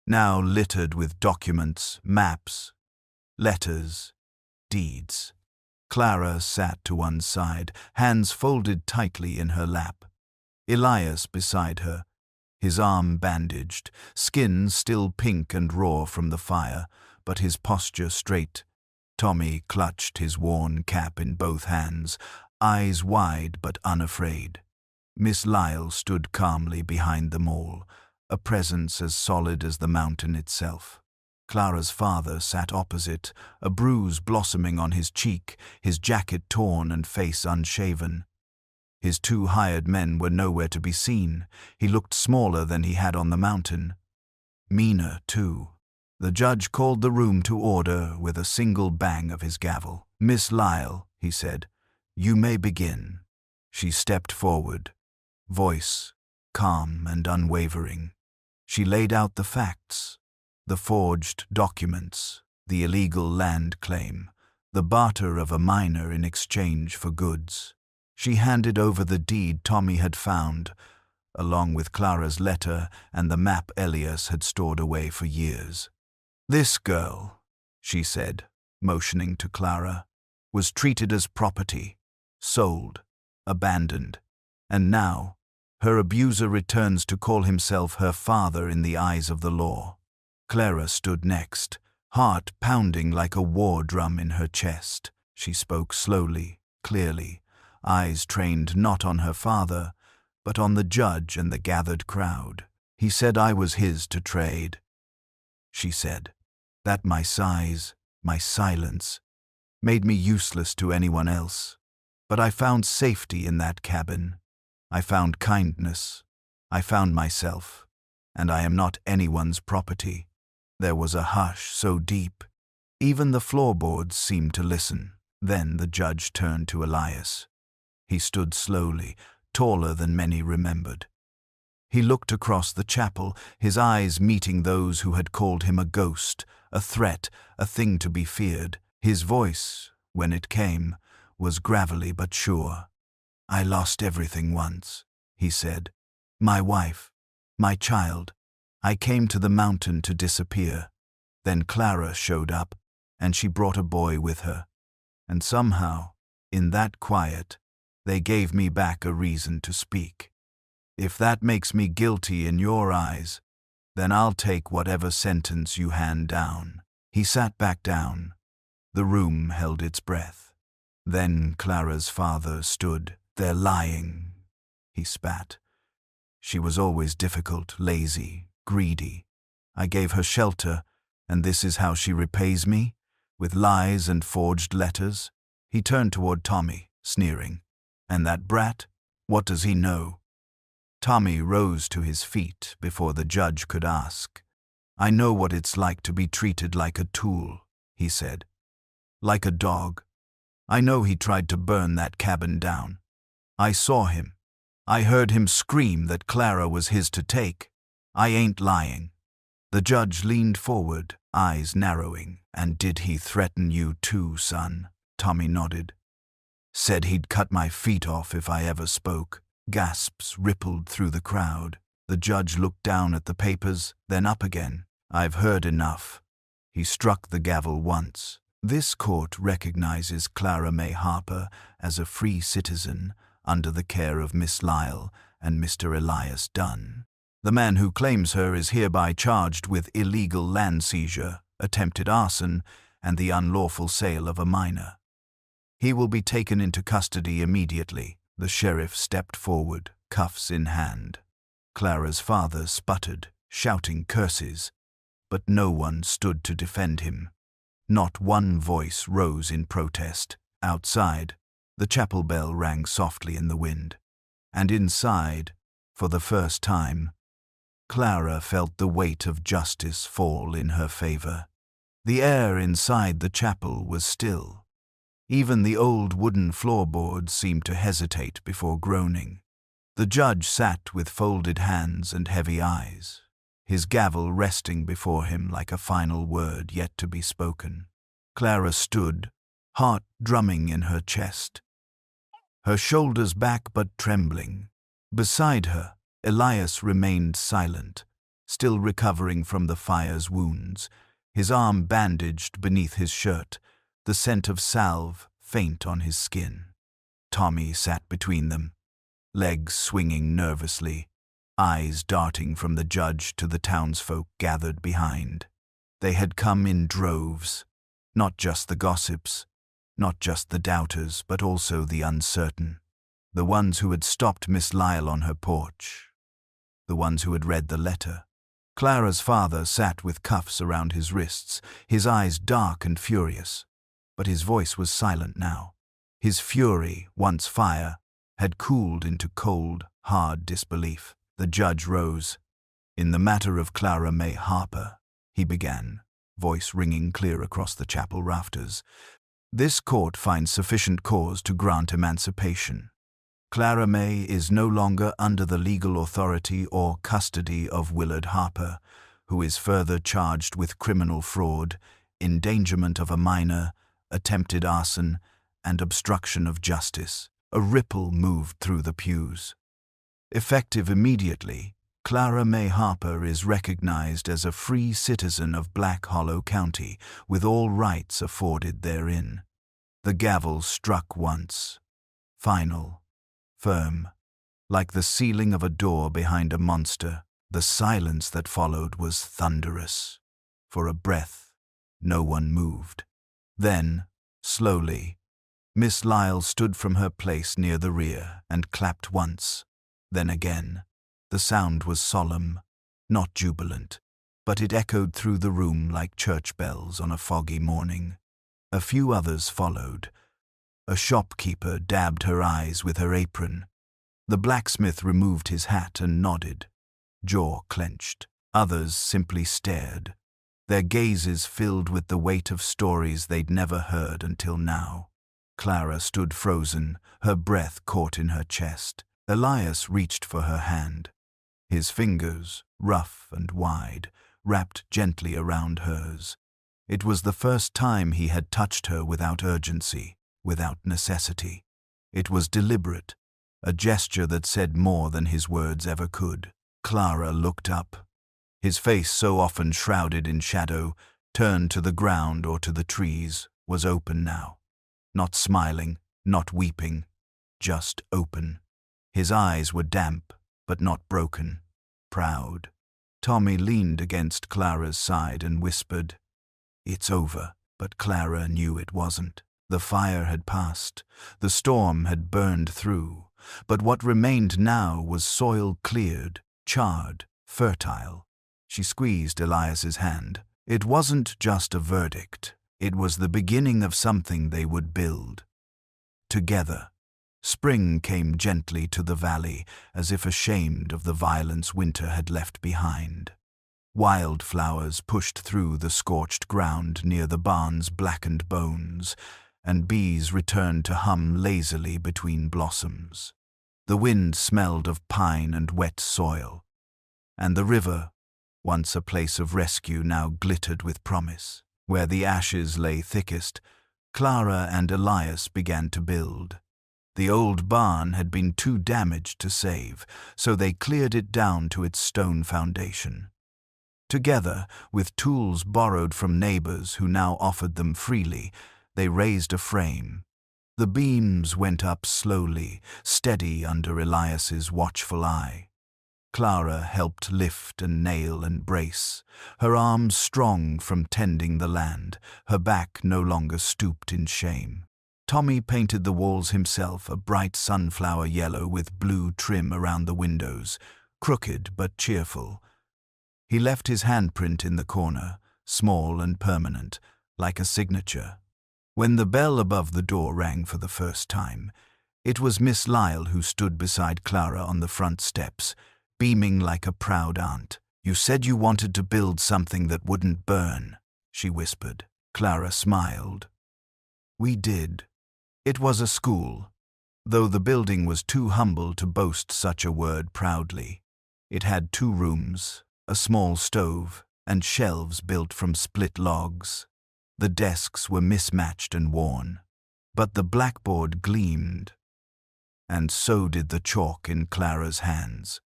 now littered with documents, maps, letters, deeds. Clara sat to one side, hands folded tightly in her lap. Elias beside her, his arm bandaged, skin still pink and raw from the fire, but his posture straight. Tommy clutched his worn cap in both hands, eyes wide but unafraid. Miss Lyle stood calmly behind them all, a presence as solid as the mountain itself. Clara's father sat opposite, a bruise blossoming on his cheek, his jacket torn and face unshaven. His two hired men were nowhere to be seen. He looked smaller than he had on the mountain. Meaner, too. The judge called the room to order with a single bang of his gavel. "Miss Lyle," he said, "you may begin." She stepped forward, voice calm and unwavering. She laid out the facts, the forged documents, the illegal land claim, the barter of a minor in exchange for goods. She handed over the deed Tommy had found, along with Clara's letter and the map Elias had stored away for years. "This girl," she said, motioning to Clara, "was treated as property, sold, abandoned, and now her abuser returns to call himself her father in the eyes of the law." Clara stood next, heart pounding like a war drum in her chest. She spoke slowly, clearly, eyes trained not on her father, but on the judge and the gathered crowd. "He said I was his to trade," she said, "that my size, my silence, made me useless to anyone else. But I found safety in that cabin. I found kindness. I found myself, and I am not anyone's property." There was a hush so deep, even the floorboards seemed to listen. Then the judge turned to Elias. He stood slowly, taller than many remembered. He looked across the chapel, his eyes meeting those who had called him a ghost, a threat, a thing to be feared. His voice, when it came, was gravelly but sure. "I lost everything once," he said. "My wife, my child. I came to the mountain to disappear. Then Clara showed up, and she brought a boy with her. And somehow, in that quiet, they gave me back a reason to speak. If that makes me guilty in your eyes, then I'll take whatever sentence you hand down." He sat back down. The room held its breath. Then Clara's father stood. "They're lying," he spat. "She was always difficult, lazy, greedy. I gave her shelter, and this is how she repays me? With lies and forged letters?" He turned toward Tommy, sneering. "And that brat? What does he know?" Tommy rose to his feet before the judge could ask. "I know what it's like to be treated like a tool," he said. "Like a dog. I know he tried to burn that cabin down. I saw him. I heard him scream that Clara was his to take. I ain't lying." The judge leaned forward, eyes narrowing. "And did he threaten you too, son?" Tommy nodded. "Said he'd cut my feet off if I ever spoke." Gasps rippled through the crowd. The judge looked down at the papers, then up again. "I've heard enough." He struck the gavel once. "This court recognizes Clara Mae Harper as a free citizen under the care of Miss Lyle and Mr. Elias Dunn. The man who claims her is hereby charged with illegal land seizure, attempted arson, and the unlawful sale of a minor. He will be taken into custody immediately." The sheriff stepped forward, cuffs in hand. Clara's father sputtered, shouting curses, but no one stood to defend him. Not one voice rose in protest. Outside, the chapel bell rang softly in the wind, and inside, for the first time, Clara felt the weight of justice fall in her favor. The air inside the chapel was still. Even the old wooden floorboards seemed to hesitate before groaning. The judge sat with folded hands and heavy eyes, his gavel resting before him like a final word yet to be spoken. Clara stood, heart drumming in her chest, her shoulders back but trembling. Beside her, Elias remained silent, still recovering from the fire's wounds, his arm bandaged beneath his shirt, the scent of salve faint on his skin. Tommy sat between them, legs swinging nervously, eyes darting from the judge to the townsfolk gathered behind. They had come in droves, not just the gossips, not just the doubters, but also the uncertain, the ones who had stopped Miss Lyle on her porch, the ones who had read the letter. Clara's father sat with cuffs around his wrists, his eyes dark and furious, but his voice was silent now. His fury, once fire, had cooled into cold, hard disbelief. The judge rose. "In the matter of Clara Mae Harper," he began, voice ringing clear across the chapel rafters, "this court finds sufficient cause to grant emancipation. Clara Mae is no longer under the legal authority or custody of Willard Harper, who is further charged with criminal fraud, endangerment of a minor, attempted arson, and obstruction of justice." A ripple moved through the pews. Effective immediately, Clara Mae Harper is recognized as a free citizen of Black Hollow County, with all rights afforded therein. The gavel struck once, final, firm, like the sealing of a door behind a monster. The silence that followed was thunderous. For a breath, no one moved. Then, slowly, Miss Lyle stood from her place near the rear and clapped once, then again. The sound was solemn, not jubilant, but it echoed through the room like church bells on a foggy morning. A few others followed. A shopkeeper dabbed her eyes with her apron. The blacksmith removed his hat and nodded, jaw clenched. Others simply stared, their gazes filled with the weight of stories they'd never heard until now. Clara stood frozen, her breath caught in her chest. Elias reached for her hand. His fingers, rough and wide, wrapped gently around hers. It was the first time he had touched her without urgency, without necessity. It was deliberate, a gesture that said more than his words ever could. Clara looked up. His face, so often shrouded in shadow, turned to the ground or to the trees, was open now. Not smiling, not weeping, just open. His eyes were damp, but not broken, proud. Tommy leaned against Clara's side and whispered, "It's over," but Clara knew it wasn't. The fire had passed, the storm had burned through, but what remained now was soil cleared, charred, fertile. She squeezed Elias's hand. It wasn't just a verdict. It was the beginning of something they would build. Together. Spring came gently to the valley, as if ashamed of the violence winter had left behind. Wildflowers pushed through the scorched ground near the barn's blackened bones, and bees returned to hum lazily between blossoms. The wind smelled of pine and wet soil, and the river, once a place of rescue, now glittered with promise. Where the ashes lay thickest, Clara and Elias began to build. The old barn had been too damaged to save, so they cleared it down to its stone foundation. Together, with tools borrowed from neighbors who now offered them freely, they raised a frame. The beams went up slowly, steady under Elias's watchful eye. Clara helped lift and nail and brace, her arms strong from tending the land, her back no longer stooped in shame. Tommy painted the walls himself, a bright sunflower yellow with blue trim around the windows, crooked but cheerful. He left his handprint in the corner, small and permanent, like a signature. When the bell above the door rang for the first time, it was Miss Lyle who stood beside Clara on the front steps, beaming like a proud aunt. "You said you wanted to build something that wouldn't burn," she whispered. Clara smiled. "We did. It was a school. though the building was too humble to boast such a word proudly. It had 2 rooms, a small stove, and shelves built from split logs. The desks were mismatched and worn, but the blackboard gleamed, and so did the chalk in Clara's hands.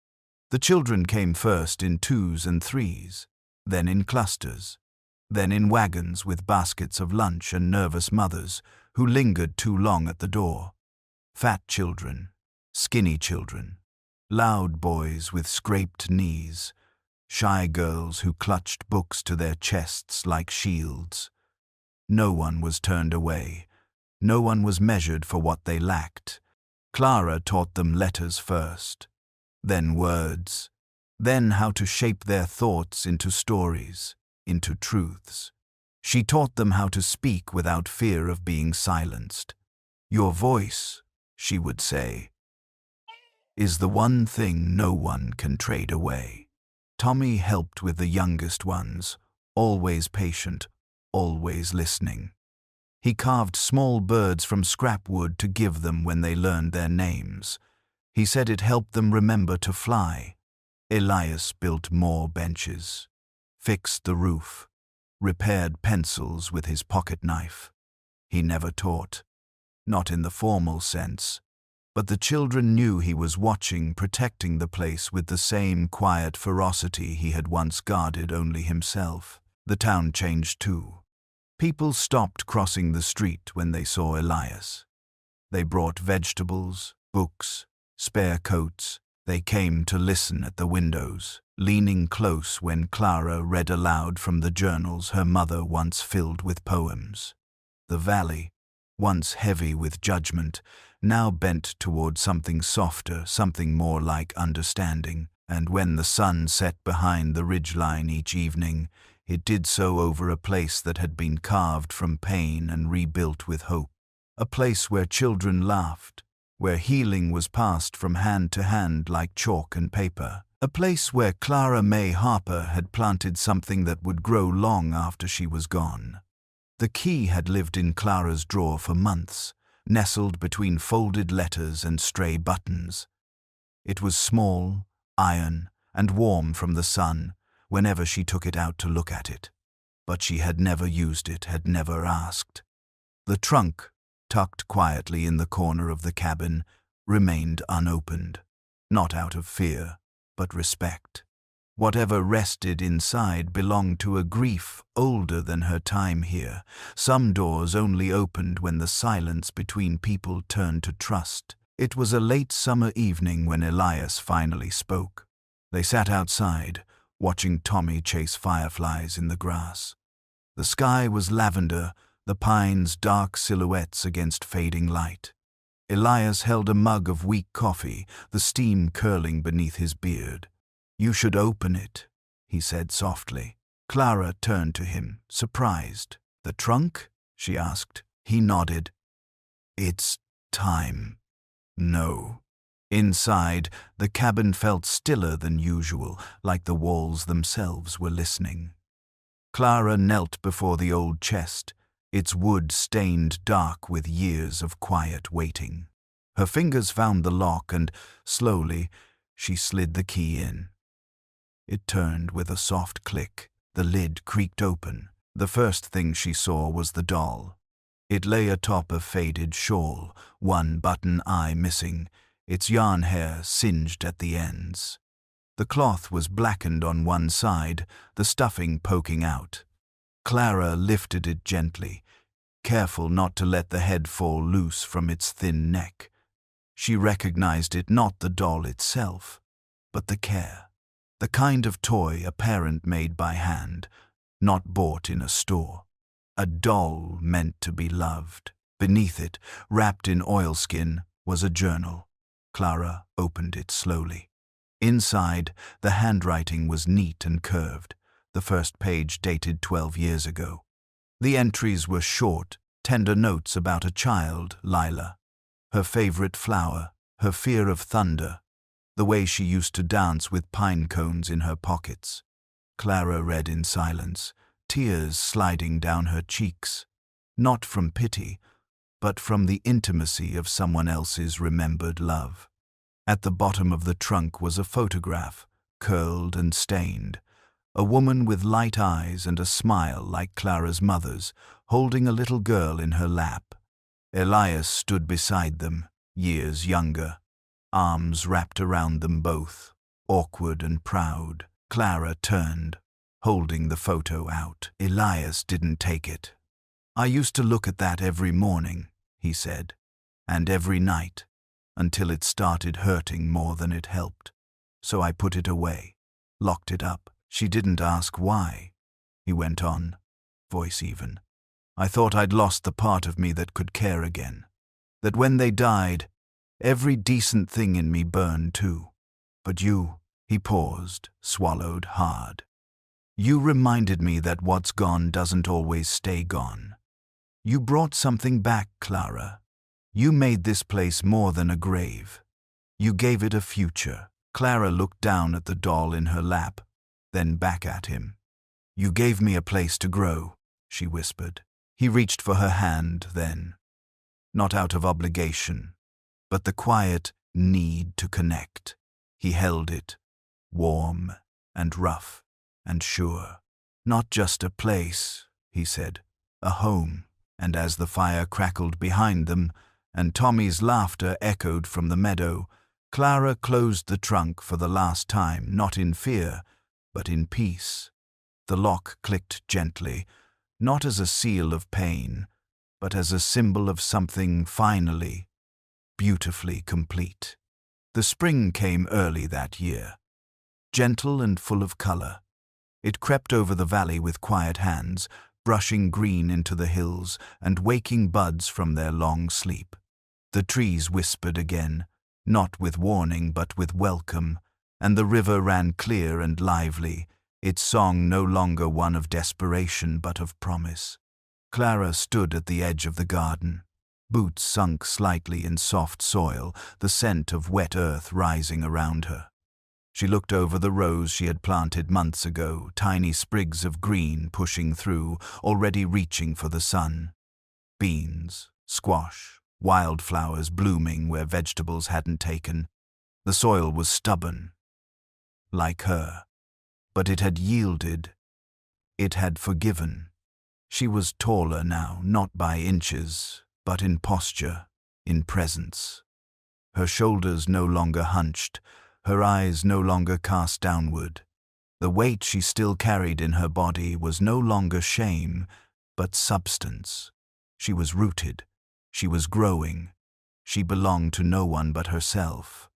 The children came first in 2s and 3s, then in clusters, then in wagons with baskets of lunch and nervous mothers who lingered too long at the door. Fat children, skinny children, loud boys with scraped knees, shy girls who clutched books to their chests like shields. No one was turned away. No one was measured for what they lacked. Clara taught them letters first, then words, then how to shape their thoughts into stories, into truths. She taught them how to speak without fear of being silenced. "Your voice," she would say, "is the one thing no one can trade away." Tommy helped with the youngest ones, always patient, always listening. He carved small birds from scrap wood to give them when they learned their names. He said it helped them remember to fly. Elias built more benches, fixed the roof, repaired pencils with his pocket knife. He never taught, not in the formal sense, but the children knew he was watching, protecting the place with the same quiet ferocity he had once guarded only himself. The town changed too. People stopped crossing the street when they saw Elias. They brought vegetables, books, spare coats. They came to listen at the windows, leaning close when Clara read aloud from the journals her mother once filled with poems. The valley, once heavy with judgment, now bent toward something softer, something more like understanding, and when the sun set behind the ridgeline each evening, it did so over a place that had been carved from pain and rebuilt with hope. A place where children laughed, where healing was passed from hand to hand like chalk and paper. A place where Clara Mae Harper had planted something that would grow long after she was gone. The key had lived in Clara's drawer for months, nestled between folded letters and stray buttons. It was small, iron, and warm from the sun whenever she took it out to look at it. But she had never used it, had never asked. The trunk, tucked quietly in the corner of the cabin, remained unopened, not out of fear, but respect. Whatever rested inside belonged to a grief older than her time here. Some doors only opened when the silence between people turned to trust. It was a late summer evening when Elias finally spoke. They sat outside, watching Tommy chase fireflies in the grass. The sky was lavender, the pines dark silhouettes against fading light. Elias held a mug of weak coffee, the steam curling beneath his beard. "You should open it," he said softly. Clara turned to him, surprised. "The trunk?" she asked. He nodded. "It's time." No. Inside, the cabin felt stiller than usual, like the walls themselves were listening. Clara knelt before the old chest, its wood stained dark with years of quiet waiting. Her fingers found the lock and, slowly, she slid the key in. It turned with a soft click. The lid creaked open. The first thing she saw was the doll. It lay atop a faded shawl, one button eye missing, its yarn hair singed at the ends. The cloth was blackened on one side, the stuffing poking out. Clara lifted it gently, careful not to let the head fall loose from its thin neck. She recognized it, not the doll itself, but the care. The kind of toy a parent made by hand, not bought in a store. A doll meant to be loved. Beneath it, wrapped in oilskin, was a journal. Clara opened it slowly. Inside, the handwriting was neat and curved, the first page dated 12 years ago. The entries were short, tender notes about a child, Lila, her favorite flower, her fear of thunder, the way she used to dance with pine cones in her pockets. Clara read in silence, tears sliding down her cheeks, not from pity, but from the intimacy of someone else's remembered love. At the bottom of the trunk was a photograph, curled and stained. A woman with light eyes and a smile like Clara's mother's, holding a little girl in her lap. Elias stood beside them, years younger, arms wrapped around them both, awkward and proud. Clara turned, holding the photo out. Elias didn't take it. "I used to look at that every morning," he said, "and every night, until it started hurting more than it helped. So I put it away, locked it up." "She didn't ask why," he went on, voice even. "I thought I'd lost the part of me that could care again. That when they died, every decent thing in me burned too. But you," he paused, swallowed hard. "You reminded me that what's gone doesn't always stay gone. You brought something back, Clara. You made this place more than a grave. You gave it a future." Clara looked down at the doll in her lap, then back at him. "You gave me a place to grow," she whispered. He reached for her hand then, not out of obligation, but the quiet need to connect. He held it, warm and rough and sure. "Not just a place," he said, "a home." And as the fire crackled behind them, and Tommy's laughter echoed from the meadow, Clara closed the trunk for the last time, not in fear, but in peace. The lock clicked gently, not as a seal of pain, but as a symbol of something finally, beautifully complete. The spring came early that year, gentle and full of color. It crept over the valley with quiet hands, brushing green into the hills and waking buds from their long sleep. The trees whispered again, not with warning but with welcome, and the river ran clear and lively, its song no longer one of desperation but of promise. Clara stood at the edge of the garden, boots sunk slightly in soft soil, the scent of wet earth rising around her. She looked over the rows she had planted months ago, tiny sprigs of green pushing through, already reaching for the sun. Beans, squash, wildflowers blooming where vegetables hadn't taken. The soil was stubborn, like her, but it had yielded. It had forgiven. She was taller now, not by inches, but in posture, in presence. Her shoulders no longer hunched, her eyes no longer cast downward. The weight she still carried in her body was no longer shame, but substance. She was rooted. She was growing. She belonged to no one but herself.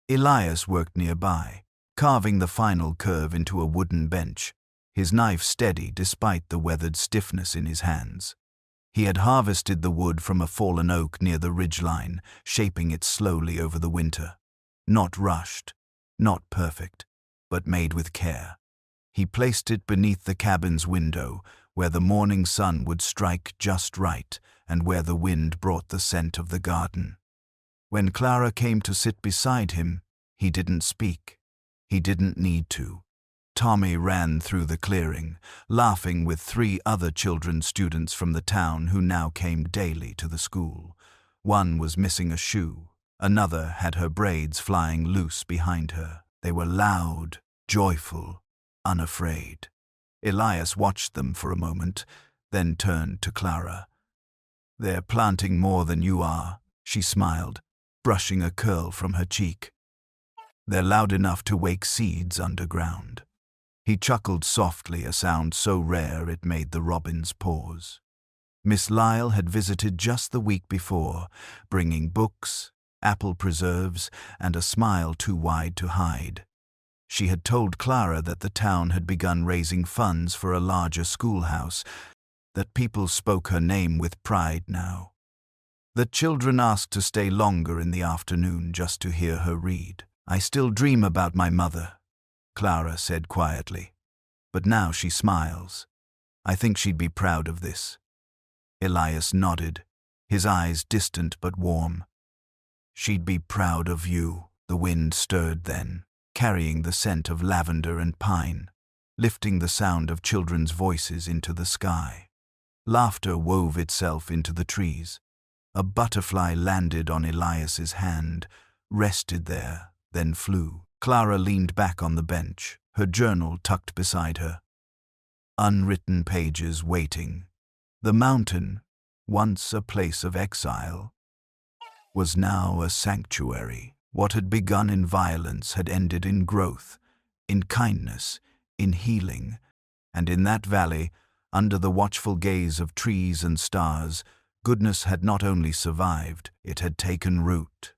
Elias worked nearby, carving the final curve into a wooden bench, his knife steady despite the weathered stiffness in his hands. He had harvested the wood from a fallen oak near the ridgeline, shaping it slowly over the winter. Not rushed, not perfect, but made with care. He placed it beneath the cabin's window, where the morning sun would strike just right and where the wind brought the scent of the garden. When Clara came to sit beside him, he didn't speak. He didn't need to. Tommy ran through the clearing, laughing with 3 other children students from the town who now came daily to the school. One was missing a shoe. Another had her braids flying loose behind her. They were loud, joyful, unafraid. Elias watched them for a moment, then turned to Clara. "They're planting more than you are," she smiled, brushing a curl from her cheek. "They're loud enough to wake seeds underground." He chuckled softly, a sound so rare it made the robins pause. Miss Lyle had visited just the week before, bringing books, apple preserves, and a smile too wide to hide. She had told Clara that the town had begun raising funds for a larger schoolhouse, that people spoke her name with pride now. The children asked to stay longer in the afternoon just to hear her read. "I still dream about my mother," Clara said quietly. "But now she smiles. I think she'd be proud of this." Elias nodded, his eyes distant but warm. "She'd be proud of you." The wind stirred then, carrying the scent of lavender and pine, lifting the sound of children's voices into the sky. Laughter wove itself into the trees. A butterfly landed on Elias's hand, rested there, then flew. Clara leaned back on the bench, her journal tucked beside her. Unwritten pages waiting. The mountain, once a place of exile, was now a sanctuary. What had begun in violence had ended in growth, in kindness, in healing, and in that valley, under the watchful gaze of trees and stars, goodness had not only survived, it had taken root.